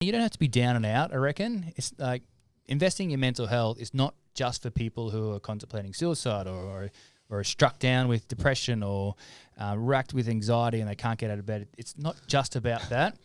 You don't have to be down and out, I reckon. It's like investing in your mental health is not just for people who are contemplating suicide or are struck down with depression or racked with anxiety and they can't get out of bed. It's not just about that.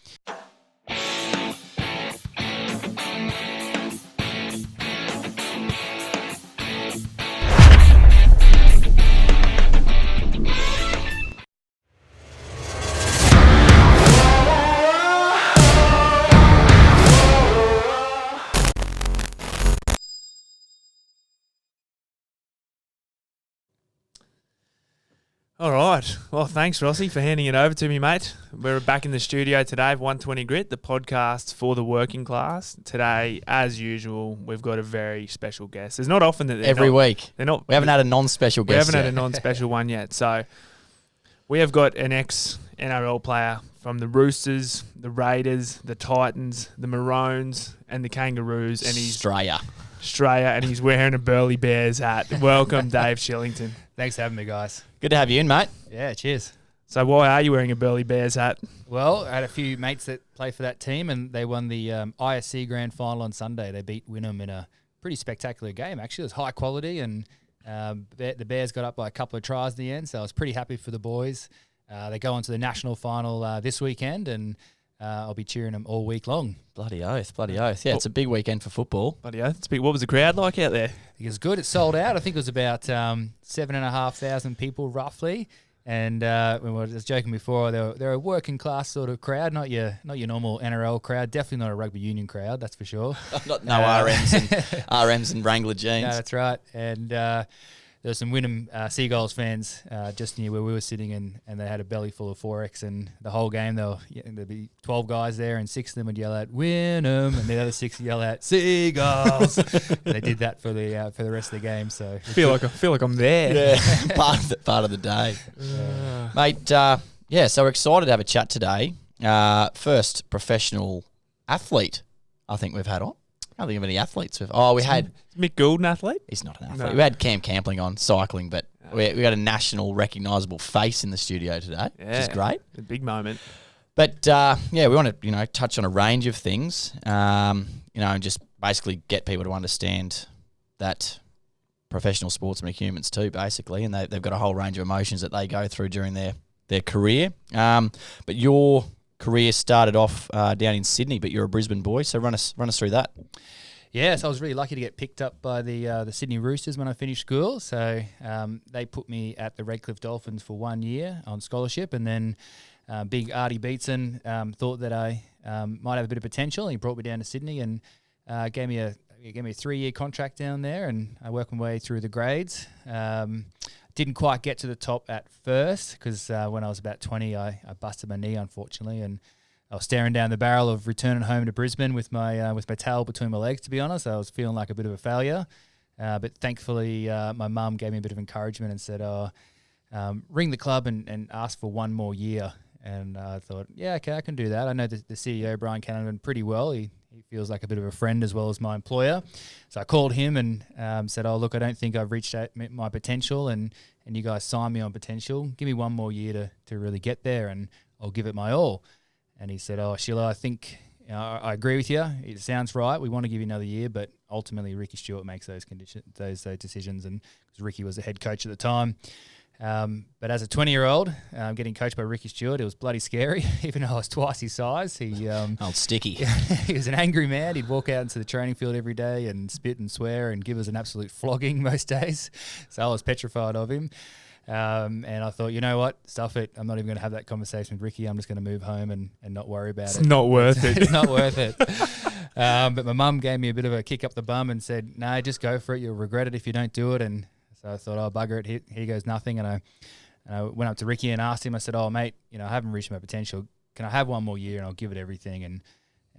All right. Well, thanks, Rossi, for handing it over to me, mate. We're back in the studio today, 120 Grit, the podcast for the working class. Today, as usual, we've got a very special guest. It's not often that every week. They're not. We haven't had a non-special guest. We haven't had a non-special one yet. So we have got an ex-NRL player from the Roosters, the Raiders, the Titans, the Maroons, and the Kangaroos, and he's Australia, and he's wearing a Burleigh Bears hat. Welcome, Dave Shillington. Thanks for having me, guys. Good to have you in, mate. Yeah, cheers. So why are you wearing a Burleigh Bears hat? Well, I had a few mates that play for that team, and they won the ISC Grand Final on Sunday. They beat Wynnum in a pretty spectacular game, actually. It was high quality, and the Bears got up by a couple of tries at the end, so I was pretty happy for the boys. They go on to the national final this weekend, and I'll be cheering them all week long. Bloody oath. Yeah, it's a big weekend for football. Bloody oath. It's big. What was the crowd like out there? It was good. It sold out. I think it was about 7,500 people roughly. And when I was joking before, they're a working class sort of crowd, not your normal NRL crowd. Definitely not a rugby union crowd, that's for sure. No RMs and Wrangler jeans. No, that's right. And there were some Wynnum Seagulls fans just near where we were sitting, and they had a belly full of 4X, and the whole game there'd be 12 guys there, and 6 of them would yell out Wynnum, and the other 6 would yell out Seagulls. They did that for the rest of the game. So feel like I'm there. Yeah, part of the day, mate. So we're excited to have a chat today. First professional athlete I think we've had on. I don't think of any athletes. We had Mick Gould, an athlete? He's not an athlete. No. We had Cam Campling on cycling, but we got a national recognisable face in the studio today, which is great. A big moment. But we want to touch on a range of things, and just basically get people to understand that professional sportsmen are humans too, basically, and they've got a whole range of emotions that they go through during their career. But your career started off down in Sydney, but you're a Brisbane boy, so run us through that. Yeah, so I was really lucky to get picked up by the Sydney Roosters when I finished school. So they put me at the Redcliffe Dolphins for 1 year on scholarship, and then big Artie Beetson thought that I might have a bit of potential. He brought me down to Sydney and gave me a 3-year contract down there, and I worked my way through the grades. Didn't quite get to the top at first because when I was about 20, I busted my knee, unfortunately, and I was staring down the barrel of returning home to Brisbane with my tail between my legs, to be honest. I was feeling like a bit of a failure. But thankfully, my mum gave me a bit of encouragement and said, ring the club and ask for 1 more year. And I thought, yeah, okay, I can do that. I know the CEO, Brian Canavan, pretty well. He feels like a bit of a friend as well as my employer. So I called him and said, look, I don't think I've reached my potential, and you guys signed me on potential. Give me 1 more year to really get there, and I'll give it my all. And he said, Shillo, I think I agree with you. It sounds right. We want to give you another year, but ultimately Ricky Stewart makes those decisions, and because Ricky was the head coach at the time. But as a 20-year-old, getting coached by Ricky Stewart, it was bloody scary, even though I was twice his size. Old Sticky. He was an angry man. He'd walk out into the training field every day and spit and swear and give us an absolute flogging most days. So I was petrified of him. And I thought, you know what, stuff it. I'm not even going to have that conversation with Ricky. I'm just going to move home and not worry about it. It's not worth it. It's not worth it. But my mum gave me a bit of a kick up the bum and said, no, just go for it. You'll regret it if you don't do it. And so I thought, bugger it. Here goes nothing. And I went up to Ricky and asked him, I said, mate, I haven't reached my potential. Can I have 1 more year and I'll give it everything? And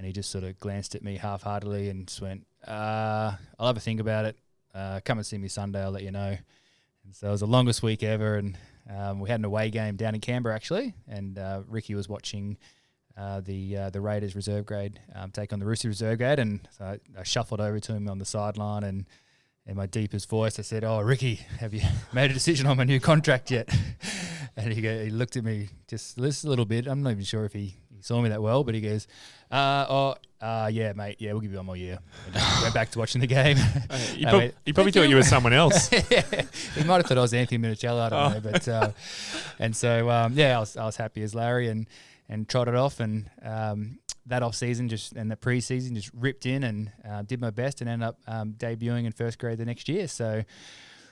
he just sort of glanced at me half-heartedly and just went, I'll have a think about it. Come and see me Sunday. I'll let you know. And so it was the longest week ever, and we had an away game down in Canberra actually, and Ricky was watching the Raiders reserve grade take on the Roosters reserve grade, and so I shuffled over to him on the sideline, and in my deepest voice I said, Ricky, have you made a decision on my new contract yet? And he looked at me just a little bit. I'm not even sure if he he saw me that well, but he goes, yeah, mate, yeah, we'll give you one more year. And went back to watching the game. He probably thought you were someone else. Yeah, he might have thought I was Anthony Minicello, I don't know. But and so I was happy as Larry and trotted off, and that off season and the pre-season just ripped in and did my best and ended up debuting in first grade the next year. So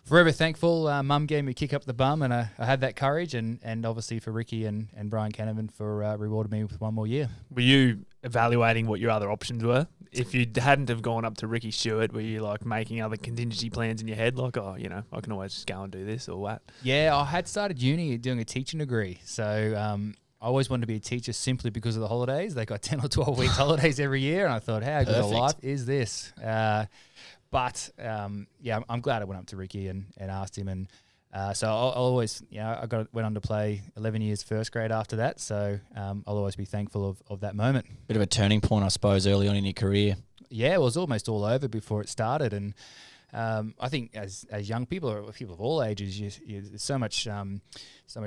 forever thankful. Mum gave me a kick up the bum, and I had that courage, and obviously for Ricky and Brian Canavan for rewarding me with one more year. Were you evaluating what your other options were? If you hadn't have gone up to Ricky Stewart, were you like making other contingency plans in your head, like, I can always just go and do this or what? Yeah, I had started uni doing a teaching degree, so I always wanted to be a teacher simply because of the holidays. They got 10 or 12 weeks holidays every year, and I thought, how good a life is this? But I'm glad I went up to Ricky and asked him, and so I'll always, went on to play 11 years first grade after that. So I'll always be thankful of that moment. Bit of a turning point, I suppose, early on in your career. Yeah, it was almost all over before it started, and I think as young people or people of all ages, there's so much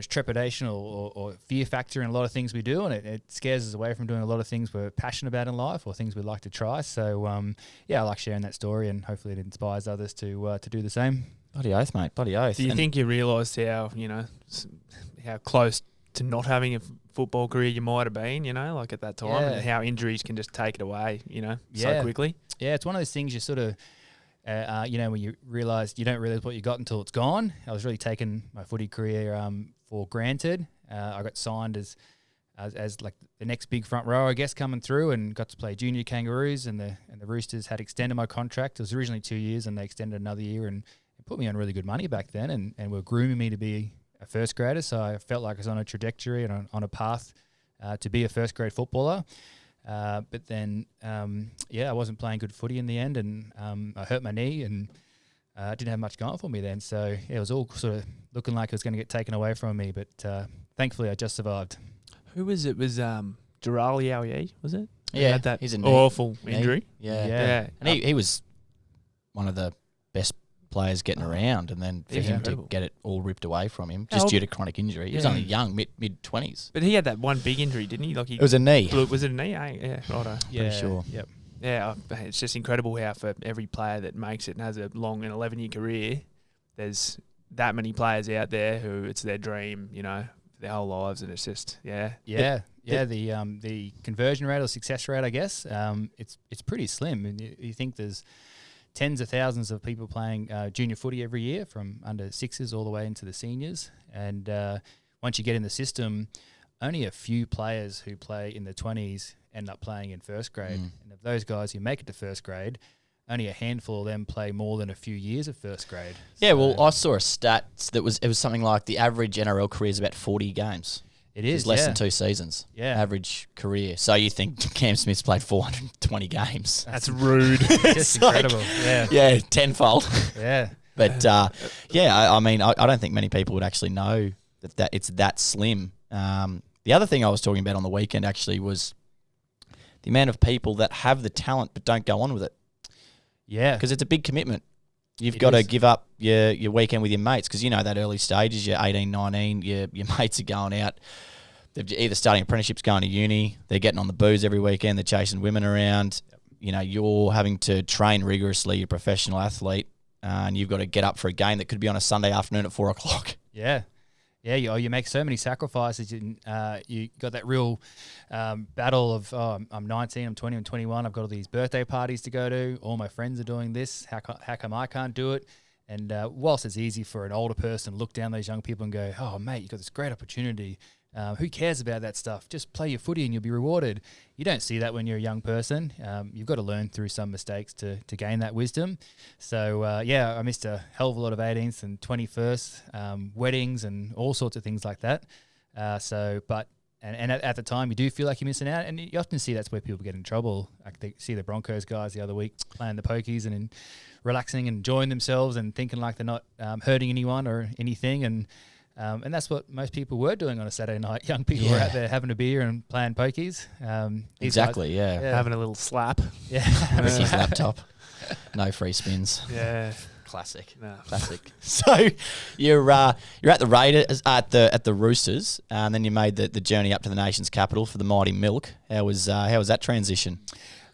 trepidation or fear factor in a lot of things we do, and it scares us away from doing a lot of things we're passionate about in life or things we'd like to try. So I like sharing that story, and hopefully it inspires others to do the same. Bloody oath, mate. Bloody oath. Do you think you realised how close to not having a football career you might have been, like at that time, and how injuries can just take it away, so quickly? Yeah, it's one of those things you sort of, when you don't realise what you got until it's gone. I was really taking my footy career for granted. I got signed as like the next big front row, I guess, coming through, and got to play junior Kangaroos, and the Roosters had extended my contract. It was originally 2 years, and they extended another year, and it put me on really good money back then, and were grooming me to be a first grader. So I felt like I was on a trajectory and on a path to be a first grade footballer. But then, I wasn't playing good footy in the end, and I hurt my knee, and didn't have much going for me then. So it was all sort of looking like it was going to get taken away from me, but thankfully I just survived. Who was it? Was Jarali Aoye, was it? Yeah, had that he's an awful injury. Yeah. And he was one of the best players getting around, and then for him to get it all ripped away from him just due to chronic injury. He was only young, mid-20s. But he had that one big injury, didn't he? It was a knee. Was it a knee? Yeah, righto. Pretty sure. Yep. Yeah, it's just incredible how for every player that makes it and has a long and 11-year career, there's that many players out there who it's their dream, their whole lives, and it's just the conversion rate or success rate, I guess, it's pretty slim. And you think there's tens of thousands of people playing junior footy every year, from under sixes all the way into the seniors, and once you get in the system, only a few players who play in the 20s end up playing in first grade. And of those guys who make it to first grade, only a handful of them play more than a few years of first grade. Yeah, well, I saw a stat that was something like the average NRL career is about 40 games. It is less than 2 seasons. Yeah, average career. So you think Cam Smith's played 420 games? That's rude. Just incredible. Yeah, tenfold. Yeah, but I mean, I don't think many people would actually know that it's that slim. The other thing I was talking about on the weekend actually was the amount of people that have the talent but don't go on with it. Yeah, because it's a big commitment. You've got to give up your weekend with your mates, because that early stages, you're 18, 19, your mates are going out. They're either starting apprenticeships, going to uni, they're getting on the booze every weekend, they're chasing women around. Yep. You're having to train rigorously, you're a professional athlete, and you've got to get up for a game that could be on a Sunday afternoon at 4 o'clock. Yeah. Yeah, you make so many sacrifices. You got that real battle of, I'm 19, I'm 20, I'm 21, I've got all these birthday parties to go to, all my friends are doing this, how come I can't do it? And whilst it's easy for an older person to look down those young people and go, oh, mate, you've got this great opportunity. Who cares about that stuff? Just play your footy and you'll be rewarded. You don't see that when you're a young person. You've got to learn through some mistakes to gain that wisdom. So, I missed a hell of a lot of 18th and 21st, weddings and all sorts of things like that. And at the time, you do feel like you're missing out. And you often see that's where people get in trouble. Like they see the Broncos guys the other week playing the pokies and relaxing and enjoying themselves and thinking like they're not hurting anyone or anything. And that's what most people were doing on a Saturday night. Young people were out there having a beer and playing pokies. Exactly, Having a little slap. Yeah. Ricky's laptop. No free spins. Yeah. classic. No. Classic. So you're at the Raiders at the Roosters, and then you made the journey up to the nation's capital for the mighty Milk. How was that transition?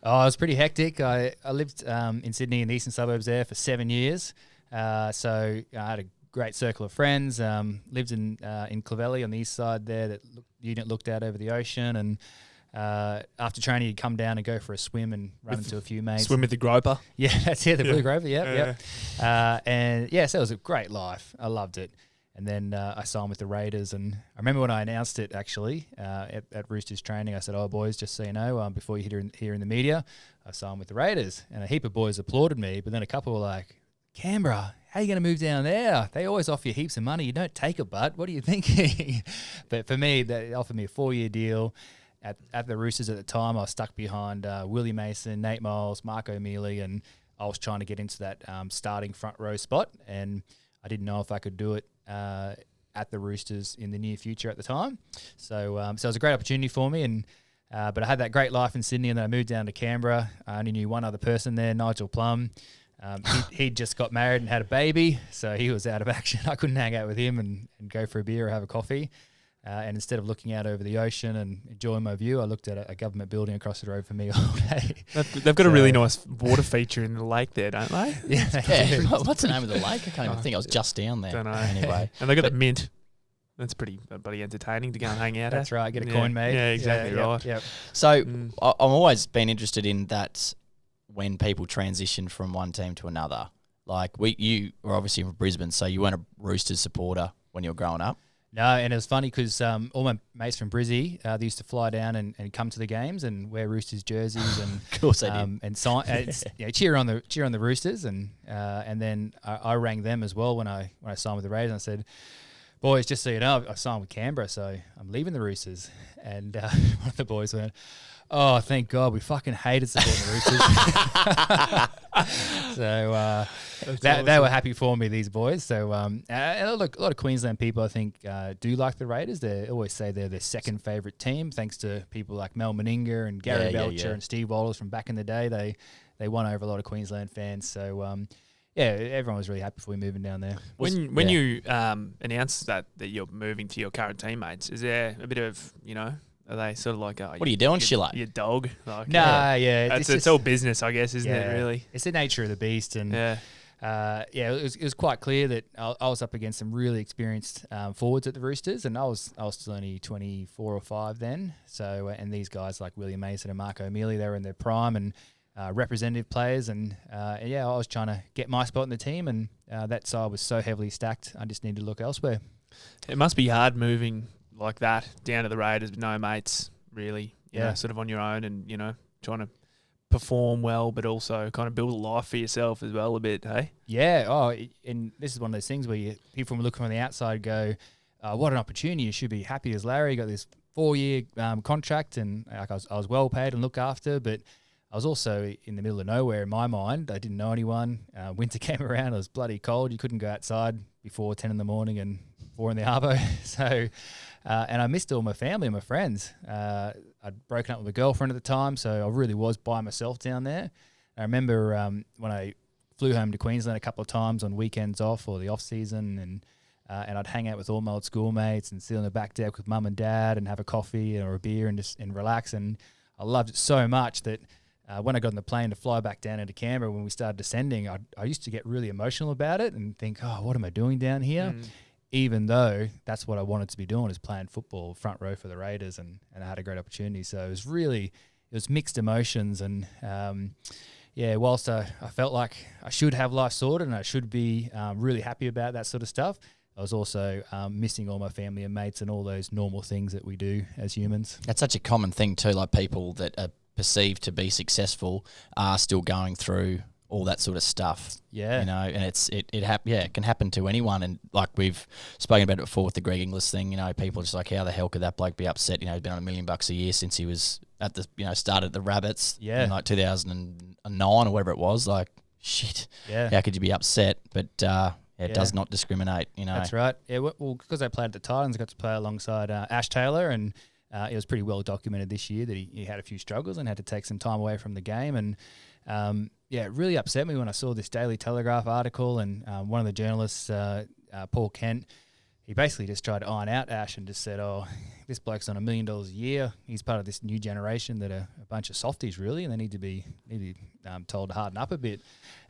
Oh, it was pretty hectic. I lived in Sydney in the eastern suburbs there for 7 years. So I had a great circle of friends. Lived in Clovelly on the east side there that unit looked out over the ocean. And after training, you'd come down and go for a swim and run into a few mates. Swim with the groper. Yeah, that's it, the Blue Grover. Yep. And yeah, so it was a great life. I loved it. And then I signed with the Raiders. And I remember when I announced it, actually, at Roosters training, I said, "Oh, boys, just so you know, before you hear in the media, I signed with the Raiders." And a heap of boys applauded me, but then a couple were like, "Canberra, how are you going to move down there? They always offer you heaps of money. You don't take it, bud. What are you thinking?" But for me, they offered me a 4-year deal. At the Roosters at the time, I was stuck behind Willie Mason, Nate Miles, Mark O'Mealy, and I was trying to get into that starting front row spot, and I didn't know if I could do it at the Roosters in the near future at the time. So it was a great opportunity for me, and but I had that great life in Sydney, and then I moved down to Canberra. I only knew one other person there, Nigel Plum. He'd just got married and had a baby, so he was out of action. I couldn't hang out with him and go for a beer or have a coffee. And instead of looking out over the ocean and enjoying my view, I looked at a government building across the road from me all day. They've got a really nice water feature in the lake there, don't they? Yeah. What's the name of the lake? I can't even think. I was just down there. Don't know. Anyway. And they've got the mint. That's pretty bloody entertaining to go and hang out That's right. Get a coin, mate. Yeah, exactly right. Yep. So I'm always been interested in that when people transition from one team to another. Like you were obviously from Brisbane, so you weren't a Roosters supporter when you were growing up. No, and it was funny because all my mates from Brizzy, they used to fly down and come to the games and wear Roosters jerseys and of course they did. And sign, cheer on the Roosters and then I rang them as well when I signed with the Raiders and I said, "Boys, just so you know, I signed with Canberra, so I'm leaving the Roosters." And one of the boys went, "Oh, thank God, we fucking hated supporting the Roosters." So they were happy for me, these boys. So and a lot of Queensland people, I think, do like the Raiders. They always say they're their second favourite team, thanks to people like Mel Meninga and Gary Belcher and Steve Wallace from back in the day. They won over a lot of Queensland fans. So everyone was really happy for me moving down there. When you announced that you're moving to your current teammates, is there a bit of, are they sort of like, what are you doing, Shillo? Your dog? Like, it's all business, I guess, isn't it, really? It's the nature of the beast. And it was quite clear that I was up against some really experienced forwards at the Roosters, and I was still only 24 or 5 then. So and these guys like William Mason and Mark O'Mealy, they were in their prime and representative players, and I was trying to get my spot in the team, and that side was so heavily stacked, I just needed to look elsewhere. It must be hard moving like that down to the Raiders with no mates, really. You know, sort of on your own, and trying to perform well, but also kind of build a life for yourself as well a bit, hey? Yeah. Oh, and this is one of those things where people from looking from the outside go, "What an opportunity! You should be happy as Larry. You got this 4-year contract, and I was well paid and looked after, but." I was also in the middle of nowhere in my mind. I didn't know anyone. Winter came around. It was bloody cold. You couldn't go outside before 10 in the morning and 4 in the arvo. So, and I missed all my family and my friends. I'd broken up with a girlfriend at the time, so I really was by myself down there. I remember when I flew home to Queensland a couple of times on weekends off or the off season, and I'd hang out with all my old schoolmates and sit on the back deck with mum and dad and have a coffee or a beer and just relax. And I loved it so much that when I got on the plane to fly back down into Canberra, when we started descending, I used to get really emotional about it and think, "Oh, what am I doing down here?" Even though that's what I wanted to be doing, is playing football front row for the Raiders, and I had a great opportunity. So it was mixed emotions, and whilst I felt like I should have life sorted and I should be really happy about that sort of stuff, I was also missing all my family and mates and all those normal things that we do as humans. That's such a common thing too, like people that are perceived to be successful are still going through all that sort of stuff. Yeah. And it can happen to anyone. And like we've spoken about it before with the Greg Inglis thing, people are just like, how the hell could that bloke be upset? He's been on $1 million a year since he was at the, started at the Rabbits in like 2009 or whatever it was. Like, shit. Yeah. How could you be upset? But it does not discriminate, That's right. Yeah. Well, because I played at the Titans, I got to play alongside Ash Taylor, and it was pretty well documented this year that he had a few struggles and had to take some time away from the game. And, it really upset me when I saw this Daily Telegraph article, and one of the journalists, Paul Kent, he basically just tried to iron out Ash and just said, "Oh, this bloke's on $1 million a year. He's part of this new generation that are a bunch of softies, really, and they need to be told to harden up a bit."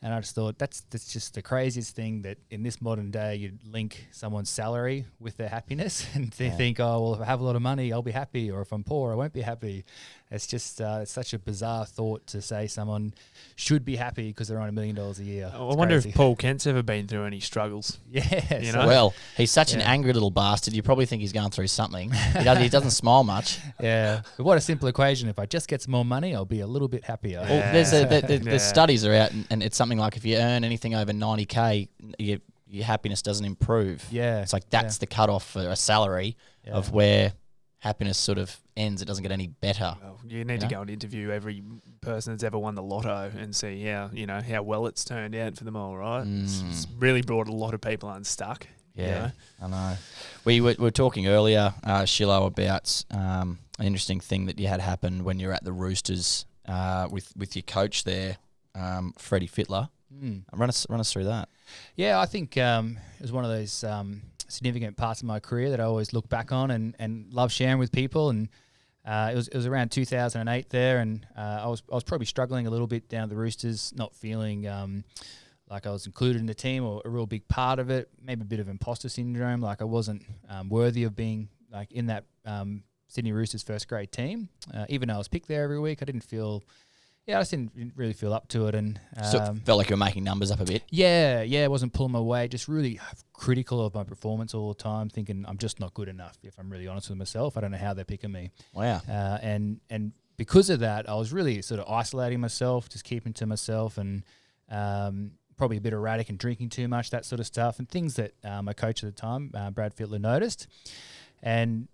And I just thought that's just the craziest thing, that in this modern day you'd link someone's salary with their happiness, and they think, "Oh, well, if I have a lot of money, I'll be happy, or if I'm poor, I won't be happy." It's just it's such a bizarre thought to say someone should be happy because they're on $1 million a year. I wonder if Paul Kent's ever been through any struggles. Yeah, You know? Well, he's such an angry little bastard. You probably think he's going through something. He doesn't smile much. Yeah, but what a simple equation. If I just get some more money, I'll be a little bit happier. Well, the studies are out, and it's something like if you earn anything over 90K, your happiness doesn't improve. Yeah. It's like that's the cutoff for a salary of where happiness sort of ends. It doesn't get any better. Well, you need to go and interview every person that's ever won the lotto and see how well it's turned out for them all, right? It's really brought a lot of people unstuck. Yeah, I know. We were talking earlier, Shillo, about an interesting thing that you had happen when you were at the Roosters with your coach there, Freddie Fittler. Run us through that. Yeah, I think it was one of those significant parts of my career that I always look back on and love sharing with people. And it was around 2008 there, and I was probably struggling a little bit down at the Roosters, not feeling like I was included in the team or a real big part of it. Maybe a bit of imposter syndrome, like I wasn't worthy of being like in that Sydney Roosters first grade team. Even though I was picked there every week, I didn't feel. Yeah, I just didn't really feel up to it, and So it felt like you were making numbers up a bit. Yeah, I wasn't pulling my weight. Just really critical of my performance all the time, thinking I'm just not good enough. If I'm really honest with myself, I don't know how they're picking me. Wow. And because of that, I was really sort of isolating myself, just keeping to myself, and probably a bit erratic and drinking too much, that sort of stuff, and things that my coach at the time, Brad Fittler, noticed, and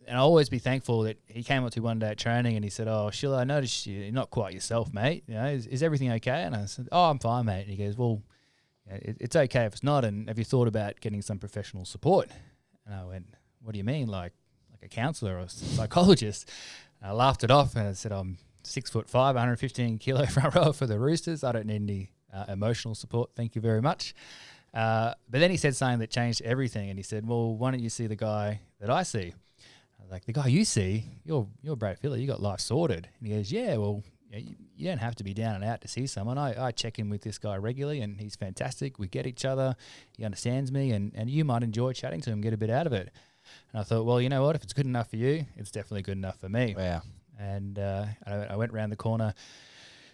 I'll always be thankful that he came up to one day at training and he said, "Oh, Shillo, I noticed you're not quite yourself, mate. You know, is everything okay?" And I said, "Oh, I'm fine, mate." And he goes, "Well, it's okay if it's not. And have you thought about getting some professional support?" And I went, "What do you mean, like a counsellor or a psychologist?" And I laughed it off and I said, "I'm 6'5", 115 kilo front rower for the Roosters. I don't need any emotional support. Thank you very much." But then he said something that changed everything, and he said, "Well, why don't you see the guy that I see?" Like, "The guy you see, you're Brad Fittler, you got life sorted." And he goes, "Yeah, well, you don't have to be down and out to see someone. I check in with this guy regularly, and he's fantastic. We get each other. He understands me, and you might enjoy chatting to him, get a bit out of it." And I thought, well, you know what? If it's good enough for you, it's definitely good enough for me. Wow. And I went around the corner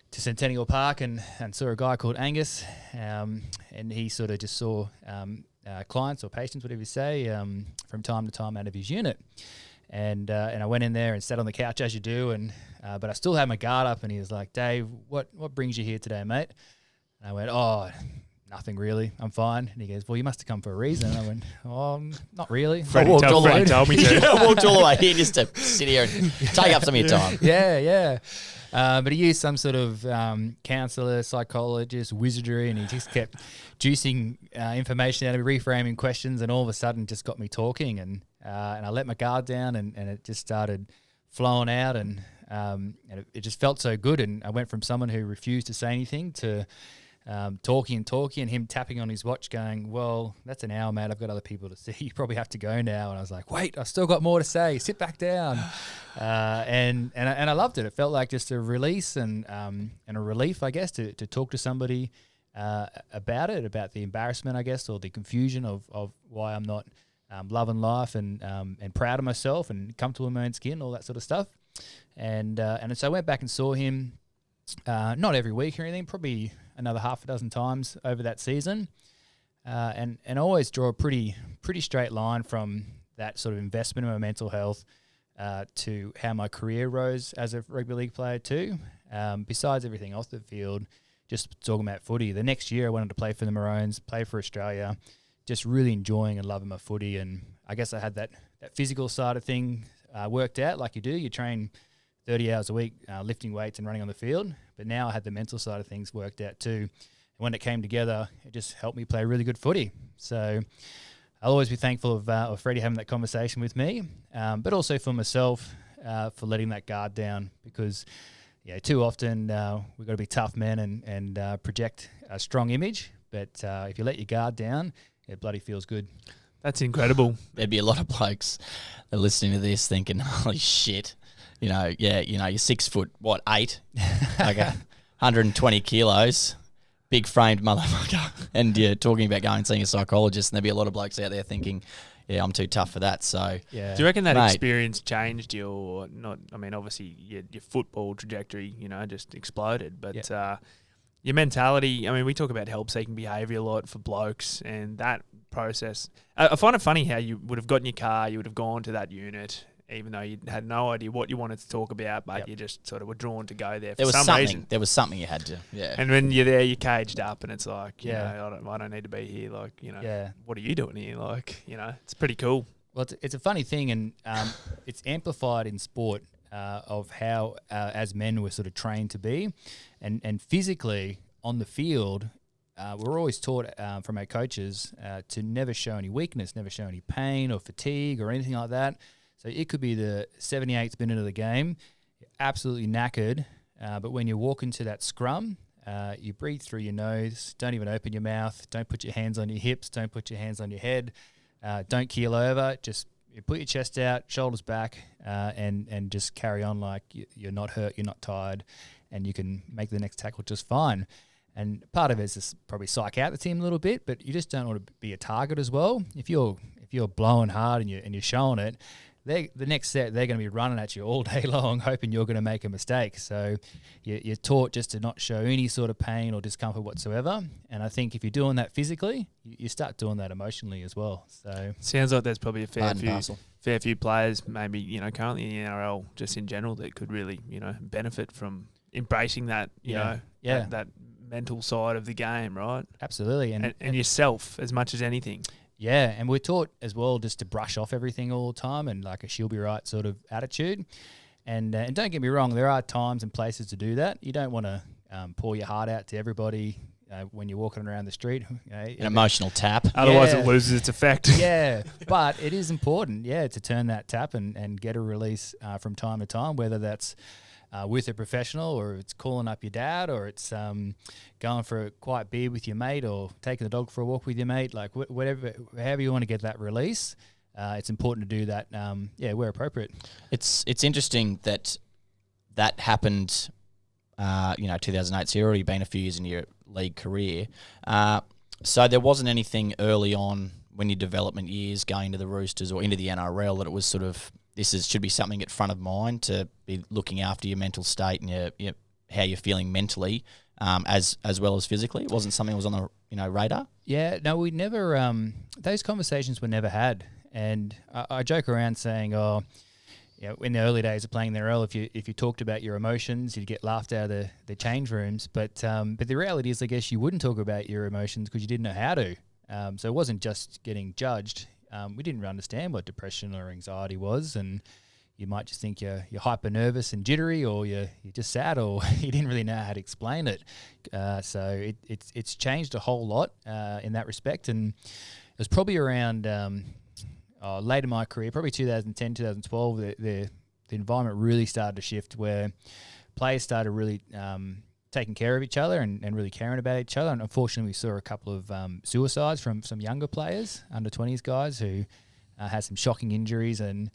to Centennial Park and saw a guy called Angus, and he sort of just saw clients or patients, whatever you say, from time to time out of his unit. And I went in there and sat on the couch as you do, and but I still had my guard up. And he was like, "Dave, what brings you here today, mate?" And I went, "Oh, nothing really. I'm fine." And he goes, "Well, you must have come for a reason." And I went, "Oh, not really." Freddie told me to. I walked all the way here just to sit here and take up some of your time. Yeah. But he used some sort of counsellor, psychologist, wizardry, and he just kept juicing information out of me, reframing questions, and all of a sudden just got me talking. And I let my guard down, and it just started flowing out, and it just felt so good. And I went from someone who refused to say anything to talking, and him tapping on his watch going, "Well, that's an hour, mate. I've got other people to see. You probably have to go now." And I was like, "Wait, I've still got more to say. Sit back down." And I loved it. It felt like just a release and a relief, I guess, to talk to somebody about the embarrassment, I guess, or the confusion of why I'm not loving life and proud of myself and comfortable in my own skin, all that sort of stuff. And so I went back and saw him, not every week or anything, probably another half a dozen times over that season. And I always draw a pretty straight line from that sort of investment in my mental health to how my career rose as a rugby league player too. Besides everything off the field, just talking about footy. The next year I wanted to play for the Maroons, play for Australia, just really enjoying and loving my footy. And I guess I had that physical side of thing worked out like you do. You train 30 hours a week lifting weights and running on the field. But now I had the mental side of things worked out too. And when it came together, it just helped me play really good footy. So I'll always be thankful of Freddie having that conversation with me, but also for myself for letting that guard down, because too often we've got to be tough men and project a strong image. But if you let your guard down, it bloody feels good. That's incredible. There'd be a lot of blokes that are listening to this thinking, holy shit, you're 6 foot, 8, like 120 kilos, big framed motherfucker, and you're talking about going and seeing a psychologist, and there'd be a lot of blokes out there thinking, yeah, I'm too tough for that. So, do you reckon that experience changed you or not? I mean, obviously your football trajectory, just exploded, but your mentality. I mean, we talk about help-seeking behaviour a lot for blokes, and that process. I find it funny how you would have got in your car, you would have gone to that unit, even though you had no idea what you wanted to talk about, but you just sort of were drawn to go there for some reason. There was something you had to, And when you're there, you're caged up, and it's like, I don't need to be here. Like, what are you doing here? Like, it's pretty cool. Well, it's a funny thing, and it's amplified in sport of how, as men, we're sort of trained to be, and physically on the field. We're always taught from our coaches to never show any weakness, never show any pain or fatigue or anything like that. So it could be the 78th minute of the game, you're absolutely knackered, but when you walk into that scrum, you breathe through your nose, don't even open your mouth, don't put your hands on your hips, don't put your hands on your head, don't keel over, just you put your chest out, shoulders back, and just carry on like you're not hurt, you're not tired, and you can make the next tackle just fine. And part of it is just probably psych out the team a little bit, but you just don't want to be a target as well. If you're blowing hard and you're showing it, the next set they're going to be running at you all day long, hoping you're going to make a mistake. So you're taught just to not show any sort of pain or discomfort whatsoever. And I think if you're doing that physically, you start doing that emotionally as well. So sounds like there's probably a fair few players, maybe currently in the NRL, just in general, that could really benefit from embracing that that mental side of the game, right? Absolutely, and yourself as much as anything. Yeah, and we're taught as well just to brush off everything all the time and like a she'll be right sort of attitude. And don't get me wrong, there are times and places to do that. You don't want to pour your heart out to everybody when you're walking around the street. An emotional tap. Otherwise it loses its effect. Yeah, but it is important, to turn that tap and get a release from time to time, whether that's with a professional, or it's calling up your dad, or it's going for a quiet beer with your mate, or taking the dog for a walk with your mate, like however you want to get that release. It's important to do that, where appropriate. It's interesting that happened, 2008, so you've already been a few years in your league career. So there wasn't anything early on when your development years going to the Roosters or into the NRL that it was sort of, should be something at front of mind to be looking after your mental state and your how you're feeling mentally, as well as physically. It wasn't something that was on the radar. Yeah, no, we never. Those conversations were never had, and I joke around saying, in the early days of playing the NRL, if you talked about your emotions, you'd get laughed out of the change rooms. But the reality is, I guess you wouldn't talk about your emotions because you didn't know how to. So it wasn't just getting judged. We didn't understand what depression or anxiety was, and you might just think you're hyper nervous and jittery, or you're just sad, or you didn't really know how to explain it. So it's changed a whole lot in that respect, and it was probably around late in my career, probably 2010, 2012. The environment really started to shift, where players started really taking care of each other and really caring about each other. And unfortunately, we saw a couple of suicides from some younger players, under 20s guys, who had some shocking injuries and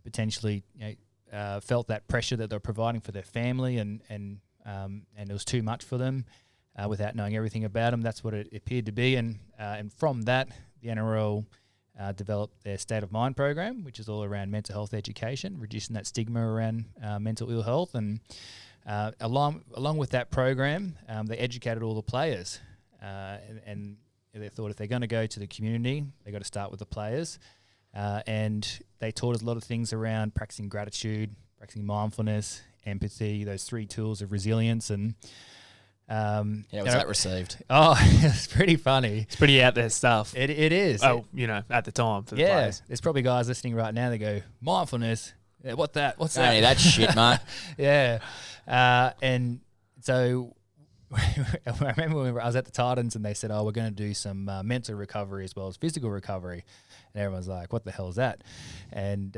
potentially felt that pressure that they're providing for their family, and it was too much for them without knowing everything about them. That's what it appeared to be. And from that, the NRL developed their State of Mind program, which is all around mental health education, reducing that stigma around mental ill health. And along with that program, they educated all the players, and they thought if they're going to go to the community, they got to start with the players. And they taught us a lot of things around practicing gratitude, practicing mindfulness, empathy, those 3 tools of resilience. And how was that received? Oh, it's pretty funny. It's pretty out there stuff. It is. Oh, at the time for the players. There's probably guys listening right now that go, mindfulness. Yeah, what's that? Hey, that's shit, mate. Yeah. And so I remember when I was at the Titans and they said, we're going to do some mental recovery as well as physical recovery. And everyone's like, what the hell is that? And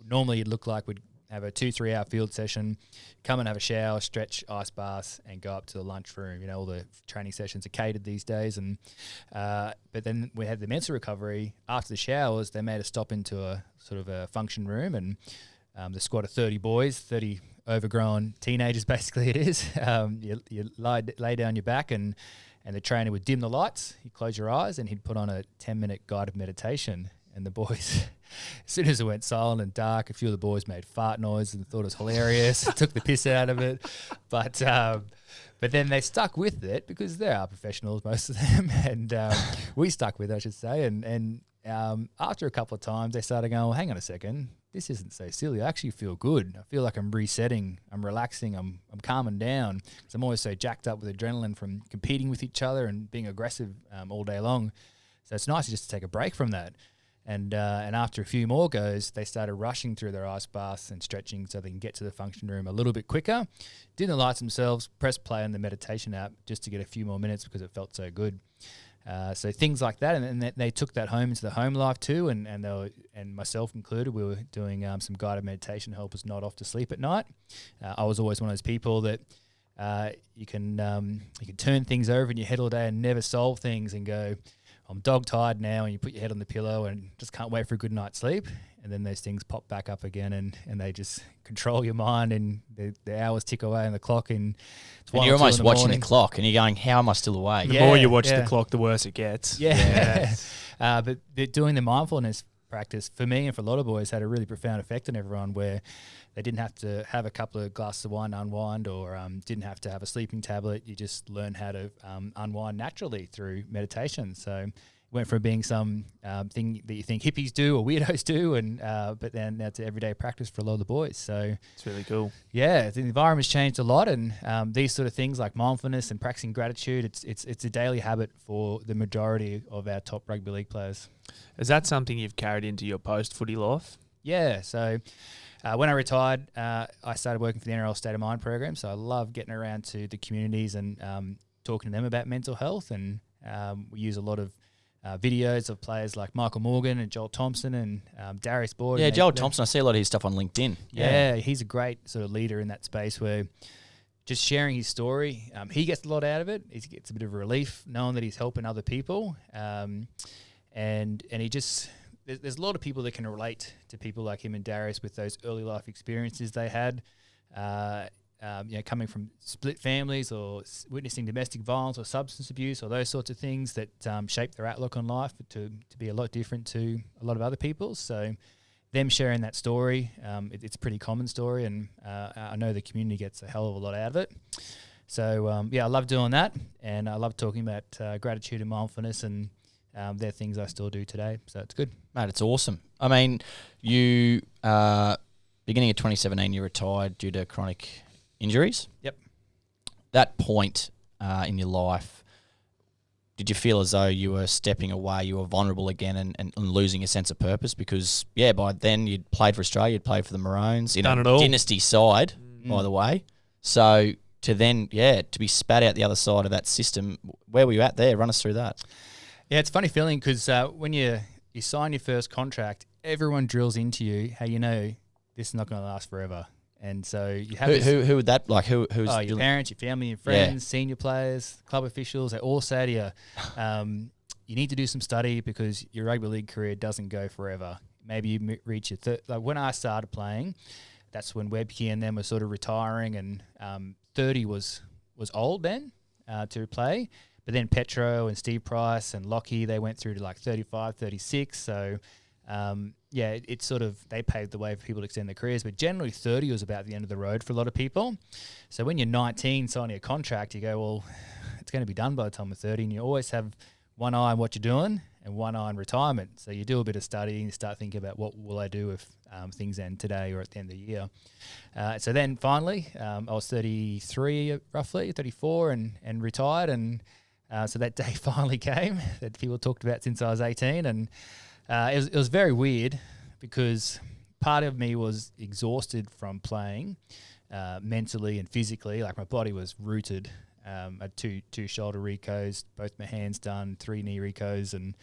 normally it'd look like we'd have a 2-3 hour field session, come and have a shower, stretch, ice baths, and go up to the lunchroom. You know, all the training sessions are catered these days. And but then we had the mental recovery. After the showers, they made us stop into a sort of a function room, and the squad of 30 boys, 30 overgrown teenagers, basically it is. You lay down your back, and the trainer would dim the lights, you'd close your eyes, and he'd put on a 10-minute guided meditation. And the boys, as soon as it went silent and dark, a few of the boys made fart noise and thought it was hilarious, took the piss out of it. But then they stuck with it because they are professionals, most of them. And we stuck with it, I should say. And after a couple of times, they started going, well, hang on a second, this isn't so silly. I actually feel good. I feel like I'm resetting. I'm relaxing. I'm calming down because I'm always so jacked up with adrenaline from competing with each other and being aggressive all day long. So it's nice just to take a break from that. And after a few more goes, they started rushing through their ice baths and stretching so they can get to the function room a little bit quicker. Dim the lights themselves, press play on the meditation app just to get a few more minutes because it felt so good. So things like that, and they took that home into the home life too, and they were, and myself included, we were doing some guided meditation to help us nod off to sleep at night. I was always one of those people that you can turn things over in your head all day and never solve things and go, I'm dog tired now, and you put your head on the pillow and just can't wait for a good night's sleep. And then those things pop back up again, and they just control your mind, and the hours tick away on the clock. And you're almost watching the clock, and you're going, how am I still awake? The more you watch the clock, the worse it gets. Yeah. But doing the mindfulness practice, for me and for a lot of boys, had a really profound effect on everyone, where they didn't have to have a couple of glasses of wine to unwind, or didn't have to have a sleeping tablet. You just learn how to unwind naturally through meditation. So it went from being some thing that you think hippies do or weirdos do, and but then now to everyday practice for a lot of the boys. So it's really cool. Yeah, the environment's changed a lot, and these sort of things like mindfulness and practicing gratitude, it's a daily habit for the majority of our top rugby league players. Is that something you've carried into your post-footy life? Yeah, so when I retired, I started working for the NRL State of Mind program, so I love getting around to the communities and talking to them about mental health, and we use a lot of videos of players like Michael Morgan and Joel Thompson and Darius Boyd. Yeah, Joel Thompson, I see a lot of his stuff on LinkedIn. Yeah, he's a great sort of leader in that space where just sharing his story, he gets a lot out of it. He gets a bit of relief knowing that he's helping other people. And he just, there's a lot of people that can relate to people like him and Darius with those early life experiences they had, coming from split families or witnessing domestic violence or substance abuse or those sorts of things that shape their outlook on life to be a lot different to a lot of other people's. So them sharing that story, it's a pretty common story, and I know the community gets a hell of a lot out of it. So, I love doing that, and I love talking about gratitude and mindfulness, and they're things I still do today, so it's good. Mate, it's awesome. I mean, you, beginning of 2017, you retired due to chronic injuries. Yep. That point in your life, did you feel as though you were stepping away, you were vulnerable again and losing a sense of purpose? Because, by then you'd played for Australia, you'd played for the Maroons. Done it all. Dynasty side, by the way. So to then, to be spat out the other side of that system, where were you at there? Run us through that. Yeah, it's a funny feeling because when you sign your first contract, everyone drills into you how you know this is not going to last forever. And so you have who would that, like, who's your parents, your family, your friends, senior players, club officials, they all say to you, you need to do some study because your rugby league career doesn't go forever. Maybe you reach your like when I started playing, that's when Webke and them were sort of retiring, and 30 was old then to play. But then Petro and Steve Price and Lockie, they went through to like 35, 36. So, it's sort of, they paved the way for people to extend their careers. But generally 30 was about the end of the road for a lot of people. So when you're 19 signing a contract, you go, well, it's going to be done by the time of 30. And you always have one eye on what you're doing and one eye on retirement. So you do a bit of study and you start thinking about what will I do if things end today or at the end of the year. So then finally, I was 33 roughly, 34 and retired, and so that day finally came that people talked about since I was 18, and it was very weird because part of me was exhausted from playing mentally and physically. Like my body was rooted. I had two shoulder recos, both my hands done, 3 knee recos, and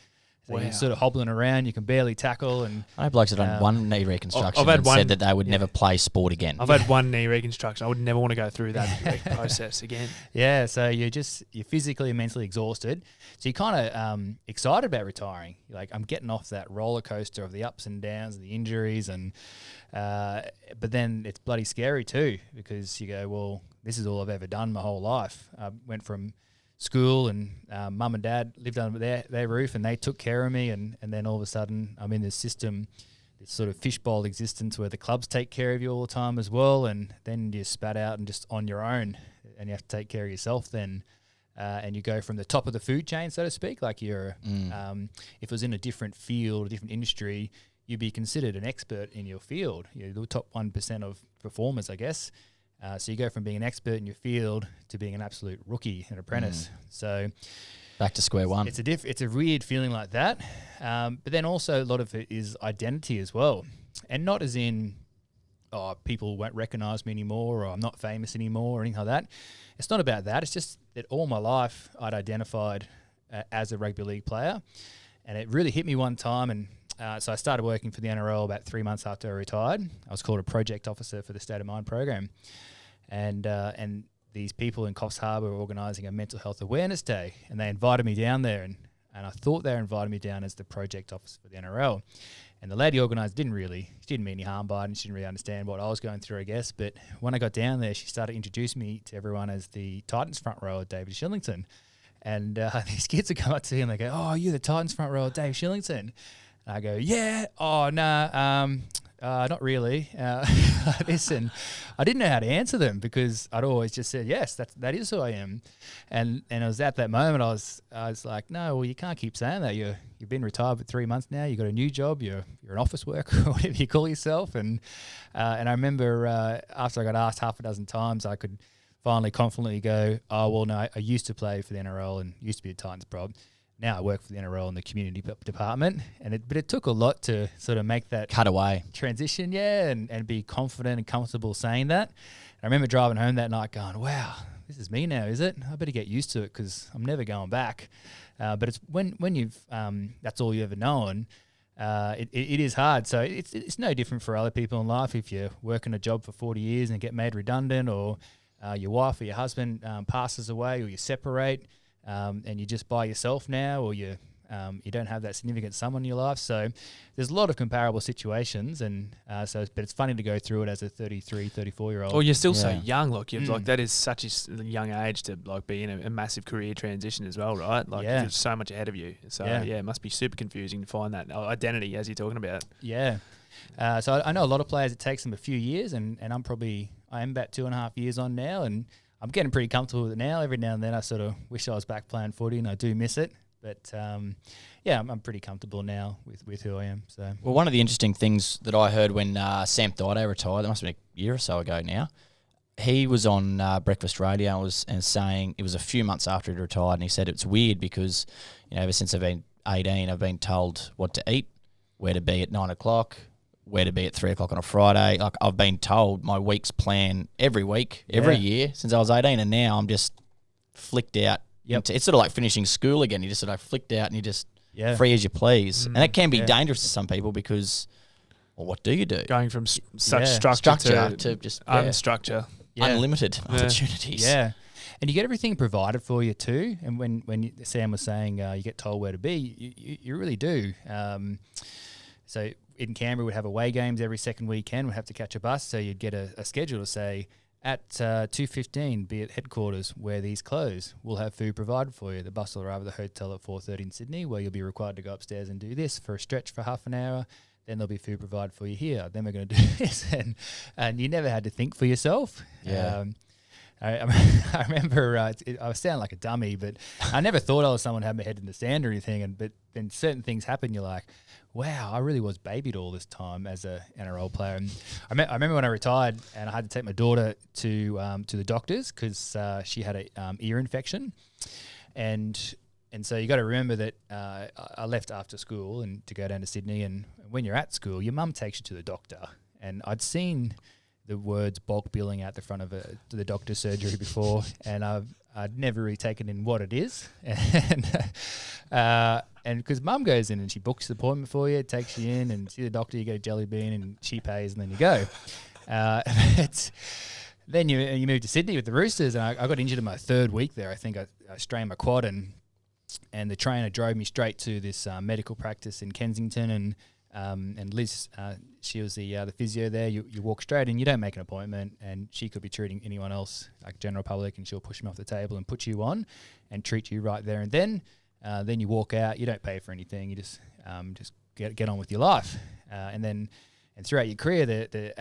So you're sort of hobbling around, you can barely tackle. And I know blokes have done one knee reconstruction I've had and one, said that they would never play sport again. I've had one knee reconstruction. I would never want to go through that process again. Yeah, so you're physically and mentally exhausted. So you're kind of excited about retiring. You're like, I'm getting off that roller coaster of the ups and downs and the injuries. But then it's bloody scary too, because you go, well, this is all I've ever done my whole life. I went from school and mum and dad lived under their roof and they took care of me, and then all of a sudden I'm in this system, this sort of fishbowl existence where the clubs take care of you all the time as well, and then you're spat out and just on your own and you have to take care of yourself then. And you go from the top of the food chain, so to speak, like you're if it was in a different field, a different industry, you'd be considered an expert in your field. You're the top 1% of performers, I guess. So you go from being an expert in your field to being an absolute rookie, an apprentice. So back to square one. It's a weird feeling like that. But then also a lot of it is identity as well. And not as in, people won't recognise me anymore, or I'm not famous anymore, or anything like that. It's not about that. It's just that all my life I'd identified as a rugby league player. And it really hit me one time, and so I started working for the NRL about 3 months after I retired. I was called a project officer for the State of Mind program. And these people in Coffs Harbour were organising a mental health awareness day, and they invited me down there, and I thought they invited me down as the project officer for the NRL. And the lady organised she didn't mean any harm by it, and she didn't really understand what I was going through, I guess. But when I got down there, she started introducing me to everyone as the Titans front rower, David Shillington. And these kids would come up to me and they go, "Oh, you're the Titans front rower, Dave Shillington." And I go, "Yeah, not really." Listen, I didn't know how to answer them because I'd always just said, "Yes, that is who I am." And it was at that moment I was like, "No, well, you can't keep saying that. You've been retired for 3 months now. You got a new job. You're an office worker or whatever you call yourself." And I remember after I got asked half a dozen times, I could finally confidently go, "Oh, well, no, I used to play for the NRL and used to be a Titans prob. Now I work for the NRL in the community department." But it took a lot to sort of make that cut away transition, and be confident and comfortable saying that. I remember driving home that night going, "Wow, this is me now, is it? I better get used to it because I'm never going back." But it's when you've that's all you've ever known. It is hard. So it's no different for other people in life. If you're working a job for 40 years and get made redundant, or your wife or your husband passes away, or you separate, and you're just by yourself now, or you don't have that significant someone in your life. So there's a lot of comparable situations, and but it's funny to go through it as a 33, 34-year-old. Oh, you're still so young. Like like that is such a young age to like be in a massive career transition as well, right? Like there's so much ahead of you. So it must be super confusing to find that identity as you're talking about. Yeah. So I know a lot of players, it takes them a few years, and I am about 2.5 years on now, and I'm getting pretty comfortable with it now. Every now and then I sort of wish I was back playing footy, and I do miss it. But, I'm pretty comfortable now with who I am. So, well, one of the interesting things that I heard when Sam Thaiday retired, that must have been a year or so ago now, he was on Breakfast Radio and saying it was a few months after he retired, and he said it's weird because, ever since I've been 18, I've been told what to eat, where to be at 9 o'clock, where to be at 3 o'clock on a Friday. Like, I've been told my week's plan every week, every year since I was 18, and now I'm just flicked out. Yep. It's sort of like finishing school again. You just sort of flicked out and you just free as you please. And it can be dangerous to some people because, well, what do you do? Going from such structure to just unstructure. Unlimited opportunities. Yeah. And you get everything provided for you too. And when Sam was saying you get told where to be, you really do. So in Canberra, we'd have away games every second weekend. We'd have to catch a bus. So you'd get a schedule to say, at 2:15, be at headquarters where these close. We'll have food provided for you. The bus will arrive at the hotel at 4:30 in Sydney, where you'll be required to go upstairs and do this for a stretch for half an hour. Then there'll be food provided for you here. Then we're going to do this. And you never had to think for yourself. Yeah. I remember, I was sounding like a dummy, but I never thought I was someone who had my head in the sand or anything. But then certain things happen, you're like, wow, I really was babied all this time as a NRL player. And I remember when I retired and I had to take my daughter to the doctors because she had a ear infection. And so you got to remember that I left after school and to go down to Sydney. And when you're at school, your mum takes you to the doctor. And I'd seen the words bulk billing out the front of the doctor's surgery before, and I I'd never really taken in what it is, and because Mum goes in and she books the appointment for you, takes you in and see the doctor, you get a jelly bean and she pays and then you go. Then you move to Sydney with the Roosters, and I got injured in my 3rd week there. I think I strained my quad, and the trainer drove me straight to this medical practice in Kensington, and Liz, she was the physio there. You walk straight in, you don't make an appointment, and she could be treating anyone else, like general public, and she'll push them off the table and put you on and treat you right there and then. Then you walk out, you don't pay for anything, you just get on with your life. And throughout your career, the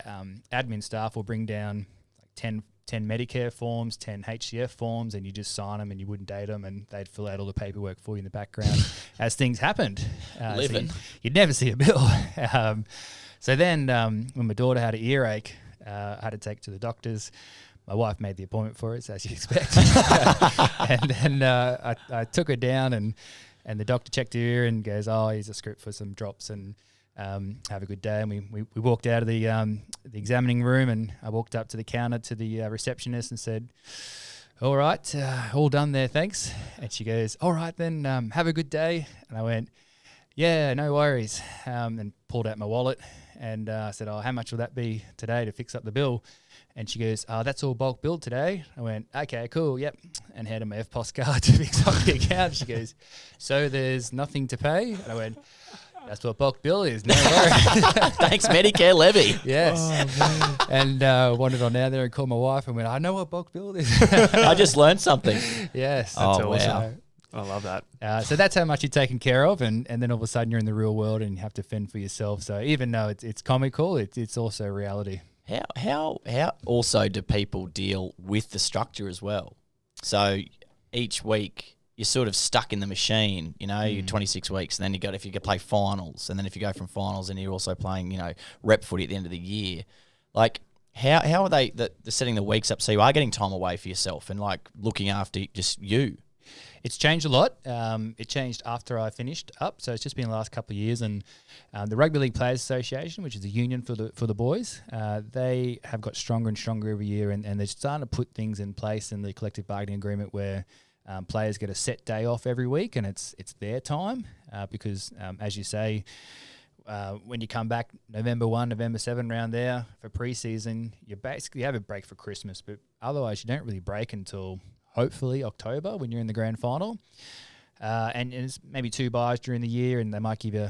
admin staff will bring down like 10 Medicare forms, 10 HCF forms, and you just sign them and you wouldn't date them, and they'd fill out all the paperwork for you in the background as things happened. Living. So you'd never see a bill. So then when my daughter had an earache, I had to take her to the doctors. My wife made the appointment for us, as you'd expect. And then I took her down, and the doctor checked her ear and goes, "Oh, here's a script for some drops, and have a good day." And we walked out of the examining room, and I walked up to the counter to the receptionist and said, "All right, all done there, thanks." And she goes, "All right then, have a good day." And I went, "Yeah, no worries," and pulled out my wallet and said, "Oh, how much will that be today to fix up the bill?" And she goes, "Oh, that's all bulk billed today." I went, "Okay, cool, yep," and handed my FPOS card to fix up the account. She goes, "So there's nothing to pay?" And I went, "That's what bulk bill is, no worries." Thanks, Medicare levy. Yes. And wandered on down there and called my wife and went, "I know what bulk bill is." I just learned something. Yes. That's Oh, awesome. wow. I love that. So that's how much you're taken care of, and then all of a sudden you're in the real world and you have to fend for yourself. So even though it's comical, it's also reality. How also do people deal with the structure as well? So each week you're sort of stuck in the machine, you're 26 weeks, and then if you play finals, and then if you go from finals and you're also playing, rep footy at the end of the year. Like, how are they the setting the weeks up so you are getting time away for yourself and like looking after just you? It's changed a lot. It changed after I finished up, so it's just been the last couple of years. And the Rugby League Players Association, which is a union for the boys, they have got stronger and stronger every year, and they're starting to put things in place in the collective bargaining agreement where players get a set day off every week, and it's their time because, as you say, when you come back November 1, November 7 around there for pre-season, you basically have a break for Christmas, but otherwise you don't really break until hopefully October when you're in the grand final, and it's maybe 2 buys during the year, and they might give you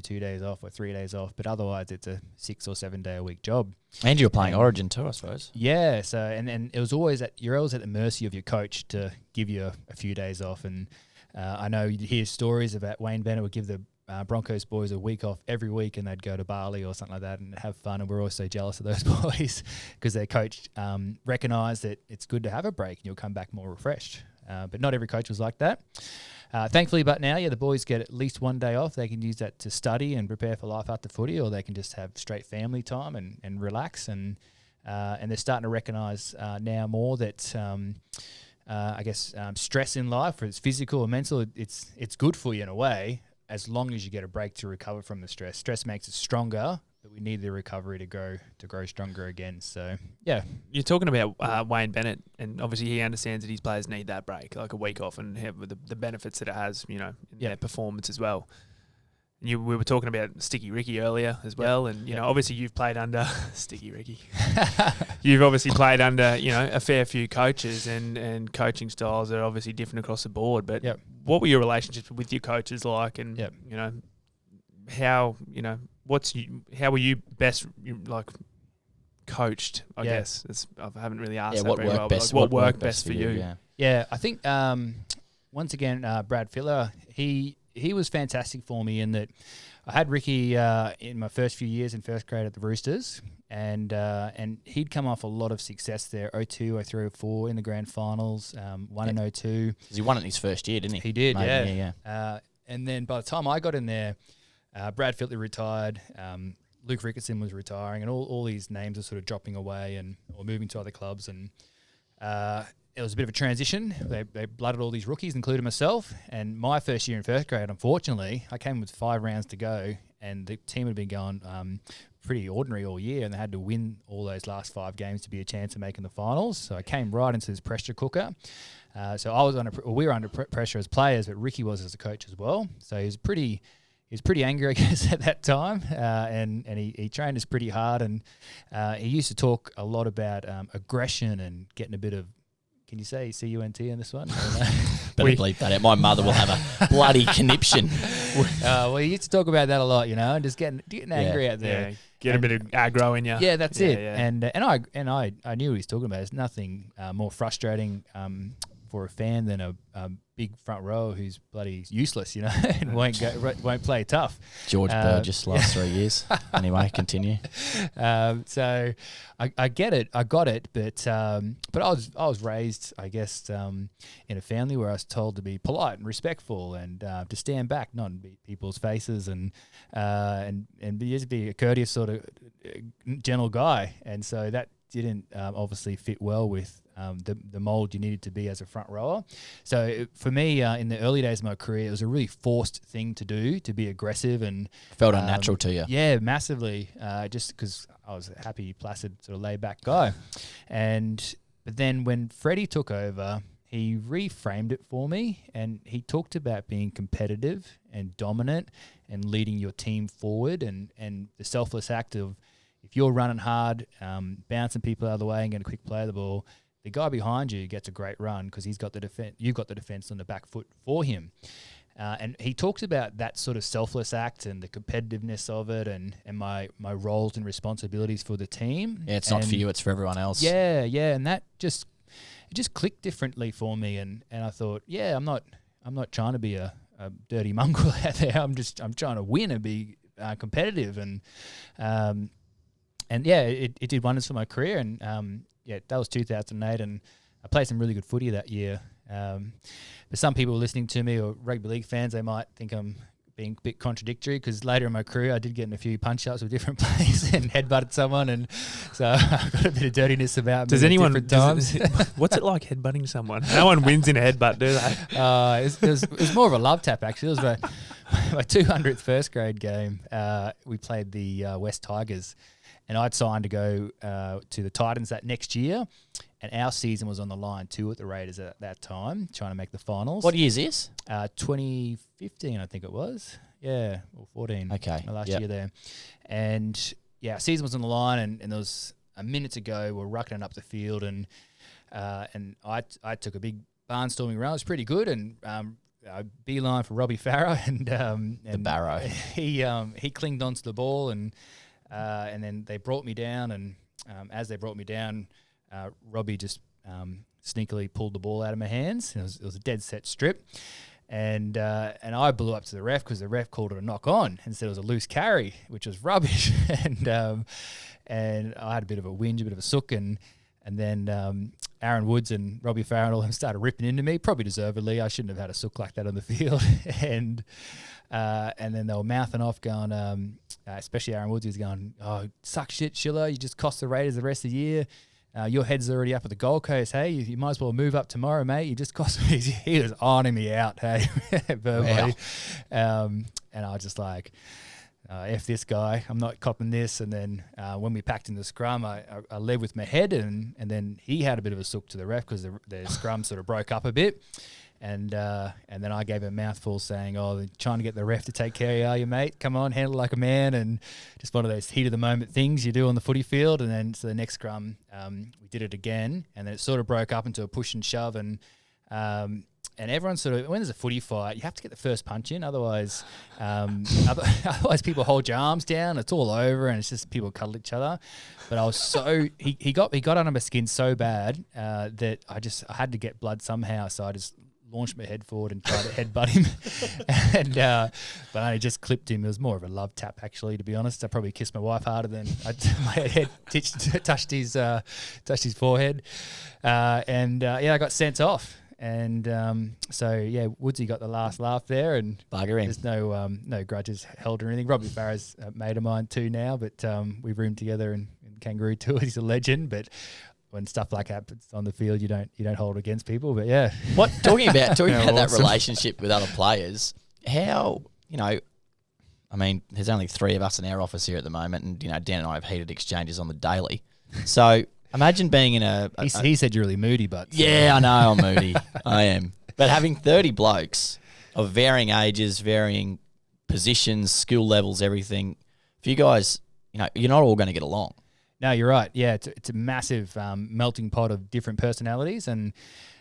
2 days off or 3 days off, but otherwise it's a 6 or 7 day a week job. And you're playing Origin too, I suppose. Yeah, so and it was always you're always at the mercy of your coach to give you a few days off, and I know you hear stories about Wayne Bennett would give the Broncos boys a week off every week, and they'd go to Bali or something like that and have fun. And we're always so jealous of those boys because their coach recognised that it's good to have a break and you'll come back more refreshed. But not every coach was like that. Thankfully, but now, the boys get at least 1 day off. They can use that to study and prepare for life after footy, or they can just have straight family time and relax. And they're starting to recognise now more that stress in life, whether it's physical or mental, it's good for you in a way, as long as you get a break to recover from the stress. Stress makes us stronger, but we need the recovery to grow stronger again. So, yeah. You're talking about Wayne Bennett, and obviously he understands that his players need that break, like a week off, and have the benefits that it has, in their performance as well. We were talking about Sticky Ricky earlier as well, and obviously you've played under Sticky Ricky. You've obviously played under a fair few coaches, and coaching styles are obviously different across the board. But what were your relationships with your coaches like, and how how were you best coached? I guess I haven't really asked that very well. What worked best for you? Yeah, I think once again, Brad Filler, he was fantastic for me in that I had Ricky in my first few years in first grade at the Roosters, and he'd come off a lot of success there, 02, 03, 04 in the grand finals, won in 02. He won it in his first year, didn't he? He did, Maybe, yeah. And then by the time I got in there, Brad Fitley retired, Luke Ricketson was retiring, and all these names are sort of dropping away or moving to other clubs, and it was a bit of a transition. They blooded all these rookies, including myself. And my first year in first grade, unfortunately, I came with 5 rounds to go, and the team had been going pretty ordinary all year, and they had to win all those last 5 games to be a chance of making the finals. So I came right into this pressure cooker. So I was we were under pressure as players, but Ricky was as a coach as well. So he was pretty angry, I guess, at that time, and he trained us pretty hard, and he used to talk a lot about aggression and getting a bit of. Can you say CUNT in this one? Better bleep that out. My mother will have a bloody conniption. Well, he used to talk about that a lot, and just getting angry out there. Yeah, get a bit of aggro in you. Yeah, that's it. Yeah. And I knew what he's talking about. There's nothing more frustrating for a fan than a big front row who's bloody useless, and won't play tough. George Burgess last 3 years. Anyway, continue. So I get it, I got it, but I was raised, I guess, in a family where I was told to be polite and respectful and to stand back, not in people's faces, and just be a courteous sort of gentle guy, and so that didn't obviously fit well with the mold you needed to be as a front rower. So for me, in the early days of my career, it was a really forced thing to do, to be aggressive and felt unnatural to you. Yeah, massively. Just because I was a happy, placid, sort of laid back guy, but then when Freddie took over, he reframed it for me, and he talked about being competitive and dominant and leading your team forward, and the selfless act of, if you're running hard, bouncing people out of the way and getting a quick play of the ball, the guy behind you gets a great run because he's got the defense. You've got the defense on the back foot for him, and he talks about that sort of selfless act and the competitiveness of it, and my roles and responsibilities for the team. Yeah, it's not for you; it's for everyone else. Yeah, and that just clicked differently for me, and I thought, yeah, I'm not trying to be a dirty mongrel out there. I'm trying to win and be competitive, and yeah, it did wonders for my career, and that was 2008, and I played some really good footy that year. But some people listening to me, or rugby league fans, they might think I'm being a bit contradictory, because later in my career I did get in a few punch-ups with different players and headbutted someone, and so I've got a bit of dirtiness about me at different times. What's it like headbutting someone? No one wins in a headbutt, do they? It was more of a love tap, actually. It was my 200th first grade game. We played the West Tigers, and I'd signed to go to the Titans that next year, and our season was on the line too at the Raiders at that time, trying to make the finals. What year is this? 2015, I think it was. Yeah, or 14. Okay. My last year there. And yeah, our season was on the line, and there was a minute to go. We're rucking up the field, and I took a big barnstorming run. It was pretty good, and beeline for Robbie Farah, and the Barrow. He clinged onto the ball, and then they brought me down, and as they brought me down, Robbie just sneakily pulled the ball out of my hands. It was a dead set strip, and I blew up to the ref because the ref called it a knock on and said it was a loose carry, which was rubbish. and I had a bit of a whinge, a bit of a sook, and then Aaron Woods and Robbie Farah and all them started ripping into me, probably deservedly. I shouldn't have had a sook like that on the field. and then they were mouthing off, going, especially Aaron Woods, he was going, "Oh, suck shit, Shillo. You just cost the Raiders the rest of the year. Your head's already up at the Gold Coast. Hey, you might as well move up tomorrow, mate. You just cost me." He was ironing me out, hey, verbally. Wow. And I was just like, F this guy, I'm not copping this. And then when we packed in the scrum, I led with my head, and then he had a bit of a sook to the ref because the scrum sort of broke up a bit. And then I gave him a mouthful saying, "Oh, they're trying to get the ref to take care of you, are you, mate? Come on, handle it like a man." And just one of those heat of the moment things you do on the footy field. And then so the next scrum, we did it again, and then it sort of broke up into a push and shove, and everyone sort of, when there's a footy fight, you have to get the first punch in, otherwise otherwise people hold your arms down, it's all over, and it's just people cuddle each other. But I was so he got under my skin so bad that I had to get blood somehow, so I just launched my head forward and tried to headbutt him, but I just clipped him. It was more of a love tap, actually, to be honest. I probably kissed my wife harder than my head touched his forehead, I got sent off. And so Woodsy got the last laugh there, and bugger him. There's no grudges held or anything. Robbie Farah's a mate of mine too now, but we've roomed together in Kangaroo tours. He's a legend, but when stuff like that happens on the field, you don't hold against people. But yeah, talking about awesome. That relationship with other players, how I mean, there's only 3 of us in our office here at the moment, and Dan and I have heated exchanges on the daily. So imagine being in a he said you're really moody, but yeah, I know I'm moody. I am. But having 30 blokes of varying ages, varying positions, skill levels, everything, for you guys, you're not all going to get along. No, you're right. Yeah, it's a massive melting pot of different personalities, and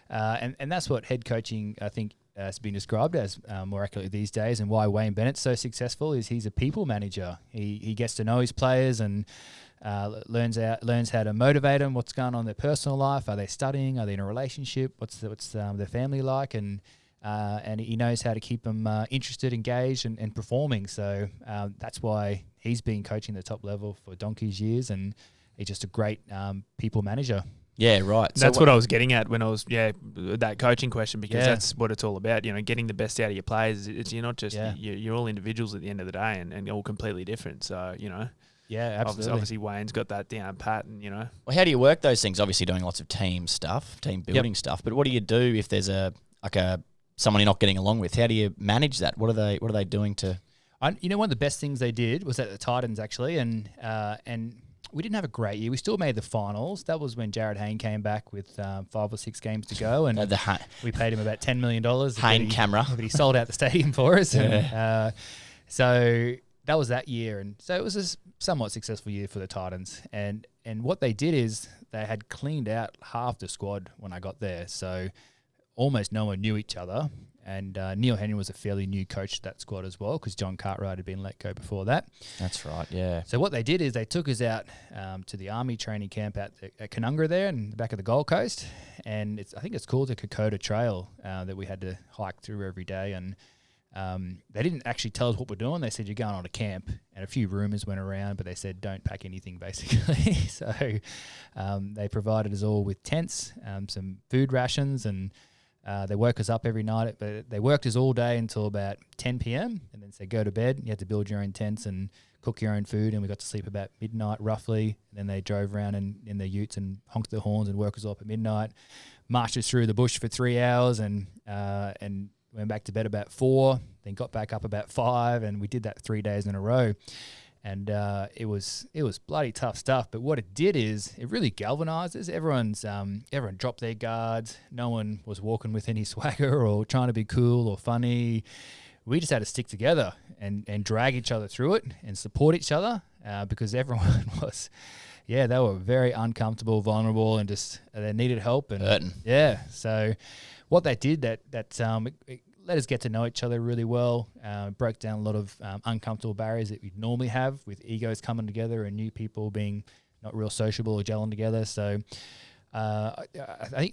that's what head coaching, I think, has been described as more accurately these days, and why Wayne Bennett's so successful is he's a people manager. He gets to know his players and learns how to motivate them. What's going on in their personal life? Are they studying? Are they in a relationship? What's their family like? And he knows how to keep them interested, engaged, and performing. So that's why he's been coaching the top level for donkey's years, and he's just a great people manager. Yeah, right. That's what I was getting at when I was, that coaching question, because that's what it's all about. Getting the best out of your players. You're not just, you're all individuals at the end of the day, and all completely different. So, Yeah, absolutely. Obviously, Wayne's got that down pat, and Well, how do you work those things? Obviously, doing lots of team building stuff. But what do you do if there's someone you're not getting along with? How do you manage that? What are they doing to? One of the best things they did was at the Titans actually, and we didn't have a great year. We still made the finals. That was when Jared Hayne came back with 5 or 6 games to go, and we paid him about $10 million. Hayne camera, but he sold out the stadium for us. Yeah. And, so that was that year, and so it was a somewhat successful year for the Titans. And what they did is they had cleaned out half the squad when I got there, so almost no one knew each other. And Neil Henry was a fairly new coach to that squad as well, because John Cartwright had been let go before that. That's right, yeah. So what they did is they took us out to the Army training camp at Kangaroo there in the back of the Gold Coast. And I think it's called the Kokoda Trail that we had to hike through every day. And they didn't actually tell us what we're doing. They said, you're going on a camp. And a few rumours went around, but they said, don't pack anything, basically. So they provided us all with tents, some food rations, and they woke us up every night, but they worked us all day until about 10 p.m. and then said, go to bed. You had to build your own tents and cook your own food, and we got to sleep about midnight roughly. And then they drove around in their utes and honked their horns and woke us up at midnight, marched us through the bush for 3 hours, and went back to bed about 4, then got back up about 5, and we did that 3 days in a row. And it was bloody tough stuff. But what it did is it really galvanizes. Everyone dropped their guards. No one was walking with any swagger or trying to be cool or funny. We just had to stick together and drag each other through it and support each other because everyone was, they were very uncomfortable, vulnerable, and just they needed help. And hurting. Yeah. So what they did, it let us get to know each other really well, broke down a lot of uncomfortable barriers that we'd normally have with egos coming together and new people being not real sociable or gelling together. So I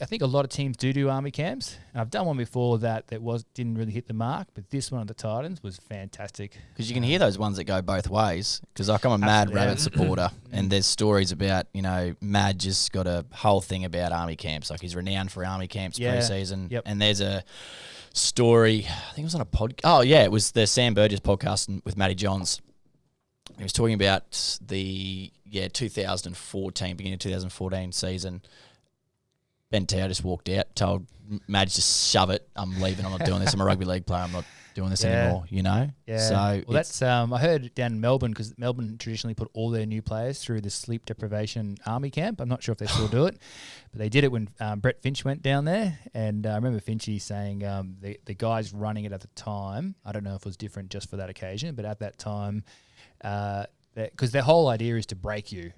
think a lot of teams do Army camps. And I've done one before that didn't really hit the mark, but this one at the Titans was fantastic. Because you can hear those ones that go both ways. Because I'm a mad Rabbit supporter, and there's stories about, Mad just got a whole thing about Army camps. Like, he's renowned for Army camps pre-season. Yep. And there's a story, I think it was on a podcast. Oh, yeah, it was the Sam Burgess podcast with Matty Johns. He was talking about the 2014, beginning of 2014 season. Ben Tao just walked out, told Madge, just shove it. I'm leaving. I'm not doing this. I'm a rugby league player. I'm not doing this anymore, Yeah. So that's I heard down in Melbourne, because Melbourne traditionally put all their new players through the sleep deprivation army camp. I'm not sure if they still do it, but they did it when Brett Finch went down there. And I remember Finchy saying the guys running it at the time, I don't know if it was different just for that occasion, but at that time, because their whole idea is to break you.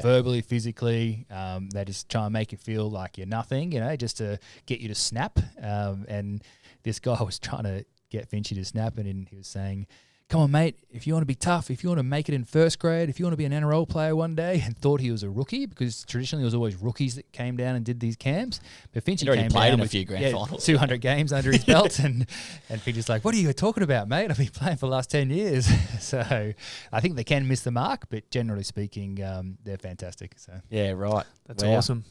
Verbally, physically, they just try and make you feel like you're nothing, just to get you to snap. And this guy was trying to get Finchy to snap, and he was saying, come on, mate, if you want to be tough, if you want to make it in first grade, if you want to be an NRL player one day, and thought he was a rookie, because traditionally it was always rookies that came down and did these camps. But Finchy came played down in a with few grand finals. 200 games under his belt, and Finchy's like, what are you talking about, mate? I've been playing for the last 10 years. So I think they can miss the mark, but generally speaking, they're fantastic. So yeah, right. That's awesome.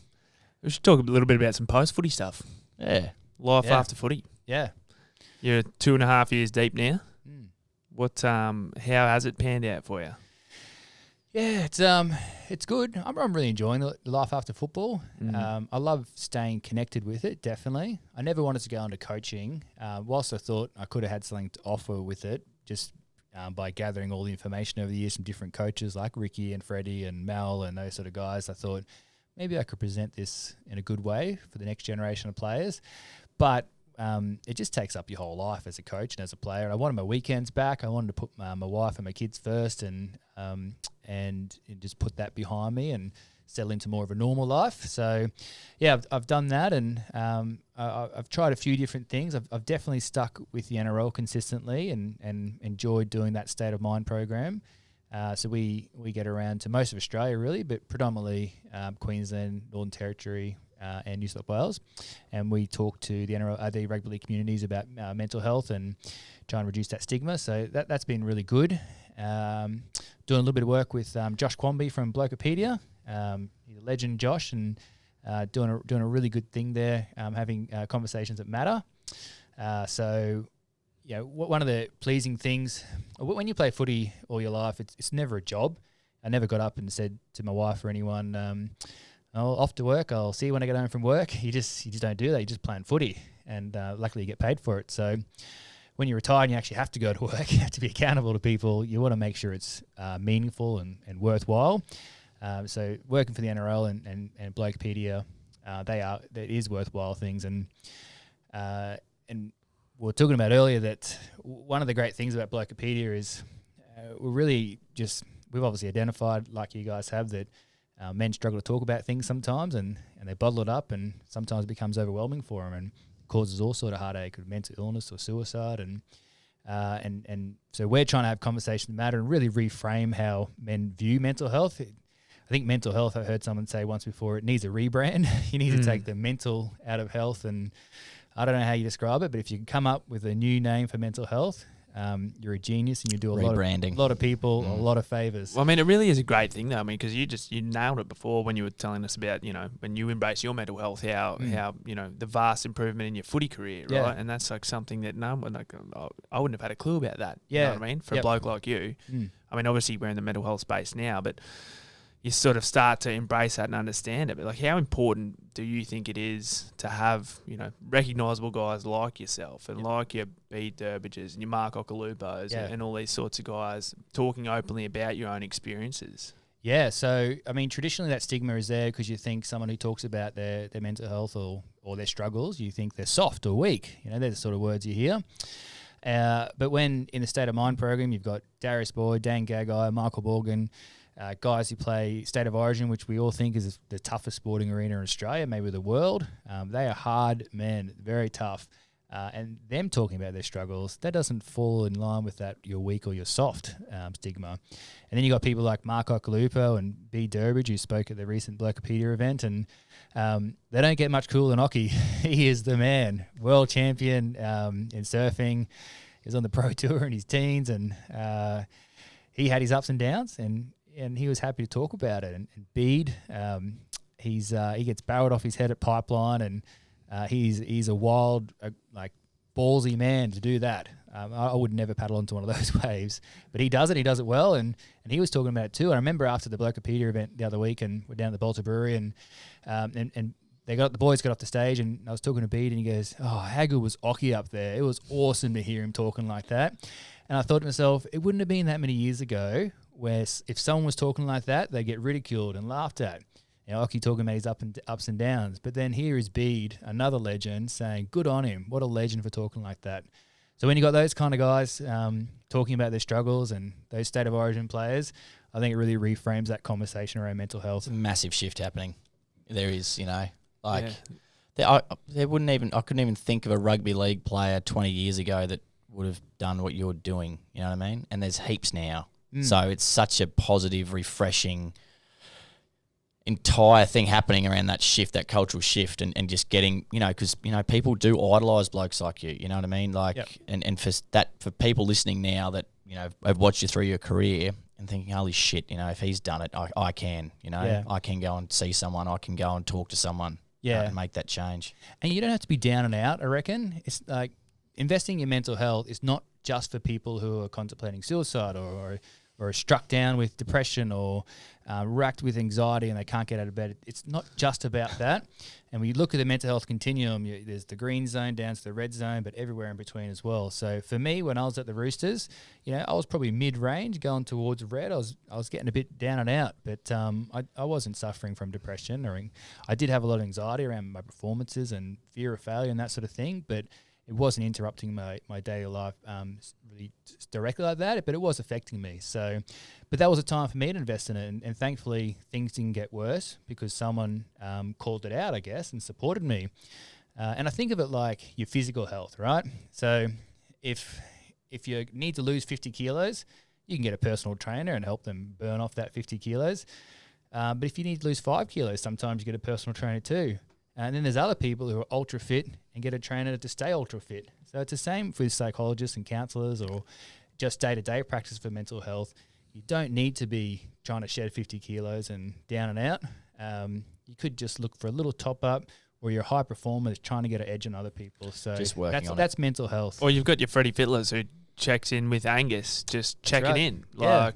We should talk a little bit about some post-footy stuff. Yeah. Life after footy. Yeah. You're 2.5 years deep now. What? How has it panned out for you? Yeah, it's good. I'm really enjoying the life after football. I love staying connected with it. Definitely, I never wanted to go into coaching. Whilst I thought I could have had something to offer with it, just by gathering all the information over the years from different coaches like Ricky and Freddie and Mel and those sort of guys. I thought maybe I could present this in a good way for the next generation of players. But it just takes up your whole life as a coach and as a player. I wanted my weekends back. I wanted to put my wife and my kids first and just put that behind me and settle into more of a normal life. So, yeah, I've done that, and I've tried a few different things. I've definitely stuck with the NRL consistently and enjoyed doing that State of Mind program. So we get around to most of Australia, really, but predominantly Queensland, Northern Territory, and New South Wales, and we talk to the NRL, the rugby league communities about mental health and try and reduce that stigma. So that's been really good. Doing a little bit of work with Josh Quamby from Blokopedia. He's a legend, Josh, and doing a really good thing there, having conversations that matter. So, one of the pleasing things when you play footy all your life, it's never a job. I never got up and said to my wife or anyone, off to work, I'll see you when I get home from work. You just don't do that. You just playing footy, and luckily you get paid for it. So when you retire and you actually have to go to work, you have to be accountable to people. You want to make sure it's meaningful and worthwhile. So working for the NRL and Blokopedia, that is worthwhile things. And we were talking about earlier that one of the great things about Blokopedia is we've obviously identified, like you guys have, that men struggle to talk about things sometimes, and they bottle it up, and sometimes it becomes overwhelming for them and causes all sort of heartache, of mental illness or suicide, and so we're trying to have conversations that matter and really reframe how men view mental health. I think mental health, I heard someone say once before, it needs a rebrand. You need to take the mental out of health, and I don't know how you describe it, but if you can come up with a new name for mental health, you're a genius, and you do a lot of people a lot of favors. Well, I mean, it really is a great thing, though. I mean, because you nailed it before when you were telling us about, when you embrace your mental health, how the vast improvement in your footy career, right? Yeah. And that's like something that I wouldn't have had a clue about that. Yeah. You know what I mean? For a bloke like you. I mean, obviously we're in the mental health space now, but you sort of start to embrace that and understand it. But like, how important do you think it is to have, recognisable guys like yourself and like your B. Durbages and your Mark Okalupos and all these sorts of guys talking openly about your own experiences? Yeah, so, I mean, traditionally that stigma is there because you think someone who talks about their mental health or their struggles, you think they're soft or weak. They're the sort of words you hear. But when in the State of Mind program, you've got Darius Boyd, Dan Gagai, Michael Morgan, guys who play State of Origin, which we all think is the toughest sporting arena in Australia, maybe the world. They are hard men, very tough. And them talking about their struggles, that doesn't fall in line with that you're weak or you're soft stigma. And then you got people like Mark Okalupo and B. Durbridge, who spoke at the recent Blokopedia event, and they don't get much cooler than Oki. He is the man, world champion in surfing. He was on the pro tour in his teens, and he had his ups and downs, and he was happy to talk about it. And Bede, he gets barreled off his head at Pipeline, and he's a wild, ballsy man to do that. I would never paddle onto one of those waves, but he does it well, and he was talking about it too. And I remember after the Blokopedia event the other week, and we're down at the Bolter Brewery, and the boys got off the stage, and I was talking to Bede, and he goes, "Oh, how good was Oki up there? It was awesome to hear him talking like that." And I thought to myself, it wouldn't have been that many years ago where if someone was talking like that, they get ridiculed and laughed at. Oki talking about his ups and downs. But then here is Bede, another legend, saying, good on him. What a legend for talking like that. So when you got those kind of guys talking about their struggles and those State of Origin players, I think it really reframes that conversation around mental health. It's a massive shift happening. There is, I couldn't even think of a rugby league player 20 years ago that would have done what you're doing. You know what I mean? And there's heaps now. So it's such a positive, refreshing entire thing happening around that shift, that cultural shift, and just getting, because, people do idolise blokes like you, you know what I mean? And for people listening now that, have watched you through your career and thinking, holy shit, if he's done it, I can, I can go and see someone, I can go and talk to someone and make that change. And you don't have to be down and out, I reckon. It's like investing in mental health is not just for people who are contemplating suicide or or are struck down with depression or racked with anxiety and they can't get out of bed. It's not just about that. And when you look at the mental health continuum, there's the green zone down to the red zone, but everywhere in between as well. So for me, when I was at the Roosters, I was probably mid-range going towards red. I was getting a bit down and out, but I wasn't suffering from depression. I did have a lot of anxiety around my performances and fear of failure and that sort of thing, but it wasn't interrupting my daily life really directly like that, but it was affecting me. So, but that was a time for me to invest in it, and thankfully things didn't get worse because someone called it out, I guess, and supported me. And I think of it like your physical health, right? So if you need to lose 50 kilos, you can get a personal trainer and help them burn off that 50 kilos. But if you need to lose 5 kilos, sometimes you get a personal trainer too. And then there's other people who are ultra fit and get a trainer to stay ultra fit. So it's the same with psychologists and counsellors or just day-to-day practice for mental health. You don't need to be trying to shed 50 kilos and down and out. You could just look for a little top-up, or you're a high performer that's trying to get an edge on other people. So Just working on that's mental health. Or you've got your Freddie Fittlers who checks in with Angus, just checking in,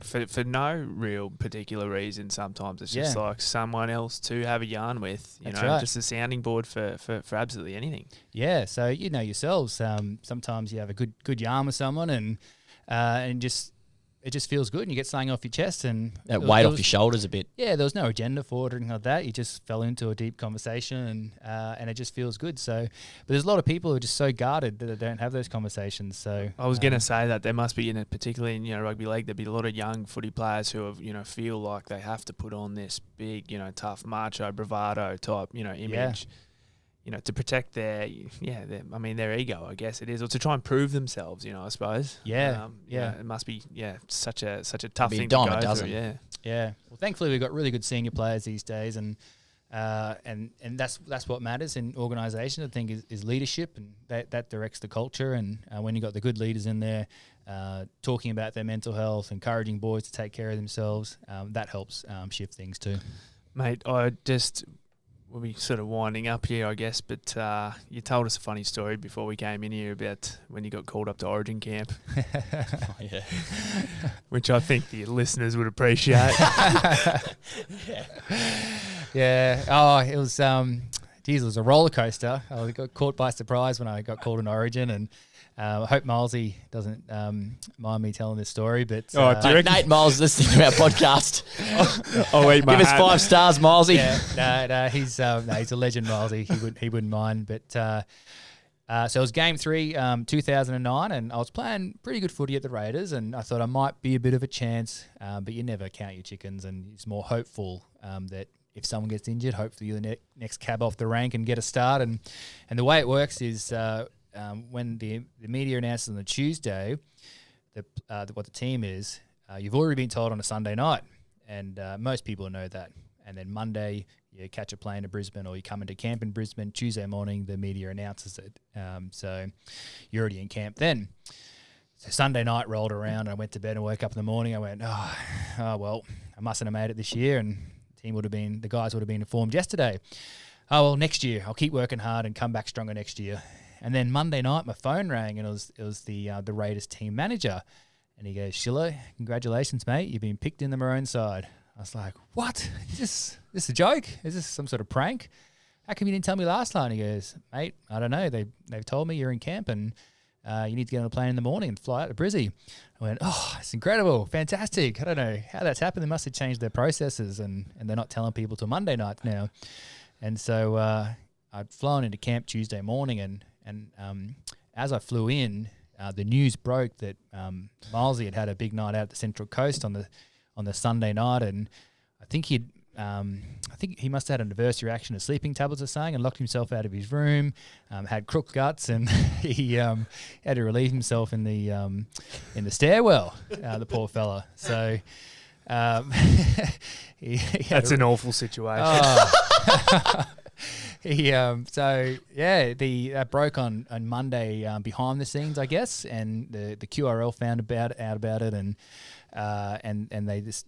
for no real particular reason. Sometimes it's just like someone else to have a yarn with, just a sounding board for absolutely anything. Yeah, so yourselves. Sometimes you have a good yarn with someone, and just it just feels good, and you get something off your chest, and that weight off your shoulders a bit. Yeah, there was no agenda for it or anything like that. You just fell into a deep conversation, and it just feels good. So, but there's a lot of people who are just so guarded that they don't have those conversations. So I was going to say that there must be, particularly in rugby league, there'd be a lot of young footy players who have, feel like they have to put on this big, tough macho bravado type, image. To protect their ego, I guess it is, or to try and prove themselves, I suppose. It must be, such a tough thing to go through. Yeah. Well, thankfully we've got really good senior players these days, and that's what matters in organisation. I think is leadership, and that directs the culture. And when you got the good leaders in there, talking about their mental health, encouraging boys to take care of themselves, that helps shift things too. Mate, we'll be sort of winding up here, I guess, but you told us a funny story before we came in here about when you got called up to Origin camp. Which I think the listeners would appreciate. Yeah. Oh, it was, it was a roller coaster. I got caught by surprise when I got called in Origin, and I hope Milesy doesn't mind me telling this story, but Nate Miles listening to our podcast. I'll eat my Give us 5 stars, Milesy. Yeah, he's a legend, Milesy. He wouldn't mind. But so it was game 3, 2009, and I was playing pretty good footy at the Raiders, and I thought I might be a bit of a chance, but you never count your chickens, and it's more hopeful that if someone gets injured, hopefully you're the next cab off the rank and get a start. And the way it works is when the media announces on the Tuesday what the team is, you've already been told on a Sunday night, and most people know that. And then Monday, you catch a plane to Brisbane, or you come into camp in Brisbane. Tuesday morning, the media announces it. So you're already in camp then. So Sunday night rolled around, and I went to bed and woke up in the morning. I went, oh well, I mustn't have made it this year, and the guys would have been informed yesterday. Oh well, next year I'll keep working hard and come back stronger next year. And then Monday night, my phone rang, and it was the Raiders team manager, and he goes, "Shillo, congratulations, mate! You've been picked in the maroon side." I was like, "What? Is this a joke? Is this some sort of prank? How come you didn't tell me last night?" And he goes, "Mate, I don't know. They've told me you're in camp, and you need to get on a plane in the morning and fly out to Brizzy." I went, "Oh, it's incredible, fantastic! I don't know how that's happened. They must have changed their processes, and they're not telling people till Monday night now." And so I'd flown into camp Tuesday morning, and as I flew in, the news broke that Milesy had a big night out at the Central Coast on the Sunday night, and I think he must have had an adverse reaction to sleeping tablets or something, and locked himself out of his room, had crook guts, and he had to relieve himself in the stairwell. The poor fella. So that's an awful situation. That broke on Monday behind the scenes, I guess, and the QRL found out about it, and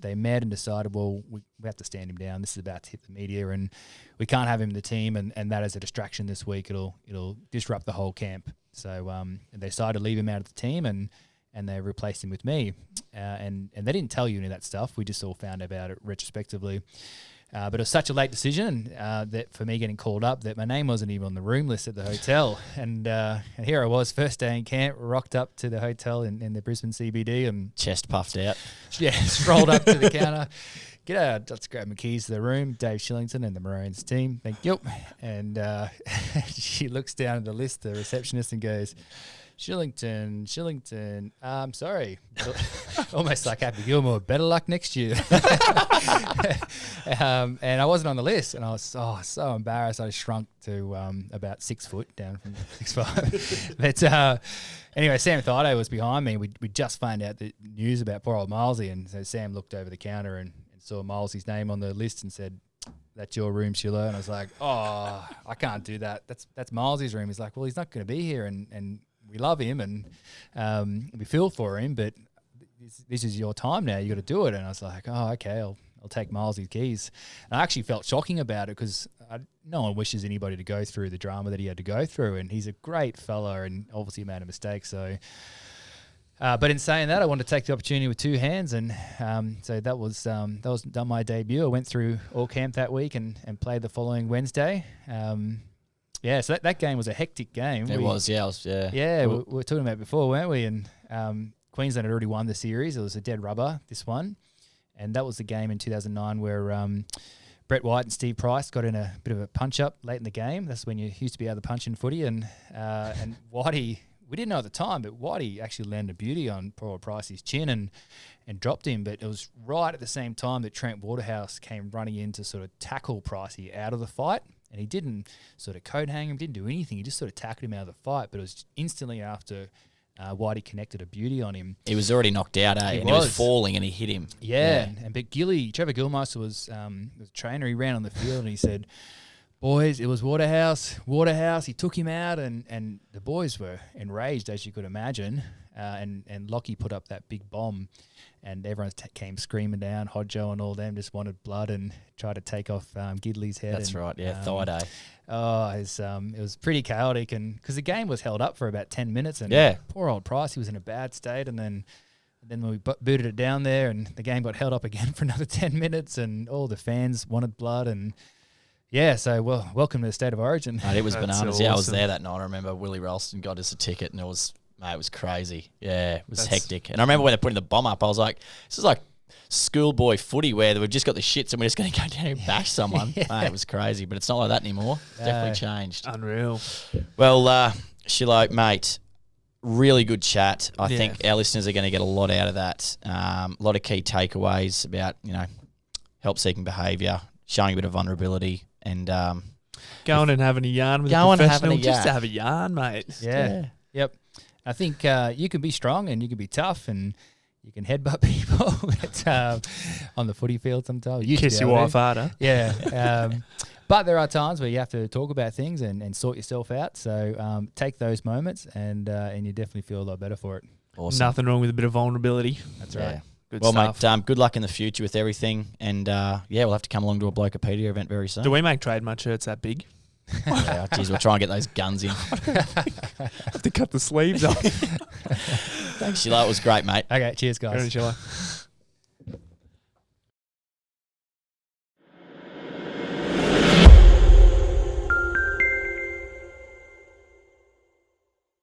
they met and decided, well, we have to stand him down. This is about to hit the media, and we can't have him in the team, and that is a distraction this week. It'll disrupt the whole camp. So they decided to leave him out of the team, and and they replaced him with me. And they didn't tell you any of that stuff. We just all found about it retrospectively. But it was such a late decision that for me getting called up that my name wasn't even on the room list at the hotel. And here I was, first day in camp, rocked up to the hotel in the Brisbane CBD and Chest puffed out. yeah, strolled up to the counter. G'day, let's grab my keys to the room. Dave Shillington and the Maroons team. Thank you. And she looks down at the list, the receptionist, and goes, Shillington, sorry. Almost like Happy Gilmore, better luck next year. And I wasn't on the list, and I was so embarrassed. I shrunk to about 6 foot, down from 6'5". But anyway, Sam Thido was behind me. We just found out the news about poor old Milesy, and so Sam looked over the counter and saw Milesy's name on the list and said, "That's your room, Shillo." And I was like, "Oh, I can't do that. That's Milesy's room." He's like, "Well, he's not going to be here, and we love him, and we feel for him, but this is your time now. You got to do it." And I was like, "Oh, okay, I'll take Milesy's keys." And I actually felt shocking about it because no one wishes anybody to go through the drama that he had to go through, and he's a great fella and obviously made a mistake. So, but in saying that, I wanted to take the opportunity with two hands, and so that was done my debut. I went through all camp that week and played the following Wednesday. Yeah, so that game was a hectic game. It was. Yeah, we were talking about it before, weren't we? And Queensland had already won the series. It was a dead rubber, this one. And that was the game in 2009 where Brett White and Steve Price got in a bit of a punch-up late in the game. That's when you used to be able to punch in footy. And Whitey, we didn't know at the time, but Whitey actually landed a beauty on poor old Pricey's chin and dropped him. But it was right at the same time that Trent Waterhouse came running in to sort of tackle Pricey out of the fight. And he didn't sort of coat hang him, didn't do anything. He just sort of tackled him out of the fight. But it was instantly after Whitey connected a beauty on him. He was already knocked out, eh? He was falling and he hit him. Yeah. But Trevor Gilmeister was a trainer. He ran on the field and he said, "Boys, it was Waterhouse. He took him out." And the boys were enraged, as you could imagine. And Lockie put up that big bomb. And everyone came screaming down. Hodjo and all them just wanted blood and tried to take off Gidley's head. That's right, yeah, Thido. Oh, it was pretty chaotic, and because the game was held up for about 10 minutes, and poor old Price, he was in a bad state, and then when we booted it down there, and the game got held up again for another 10 minutes, and all the fans wanted blood, and so welcome to the State of Origin. Mate, it was That's bananas. awesome. Yeah, I was there that night. I remember Willie Ralston got us a ticket, and it was crazy. Yeah, it was hectic. And I remember when they put in the bomb up, I was like, this is like schoolboy footy where we've just got the shits and we're just going to go down and bash someone. Mate, it was crazy, but it's not like that anymore. It's definitely changed. Unreal. Well, Shillo, mate, really good chat. I think our listeners are going to get a lot out of that. A lot of key takeaways about, help-seeking behaviour, showing a bit of vulnerability, and going and having a yarn with a professional just to have a yarn, mate. Yeah. Yep. I think you can be strong and you can be tough and you can headbutt people on the footy field sometimes. Kiss your wife harder. Yeah. But there are times where you have to talk about things and sort yourself out. So take those moments and you definitely feel a lot better for it. Awesome. Nothing wrong with a bit of vulnerability. That's right. Good well, stuff. mate, good luck in the future with everything. And, we'll have to come along to a Blokopedia event very soon. Do we make TradeMutt shirts that big? Yeah, geez, we'll try and get those guns in. Have to cut the sleeves off. Thanks, Shillo. It was great, mate. Okay, cheers, guys. Go on, Shillo.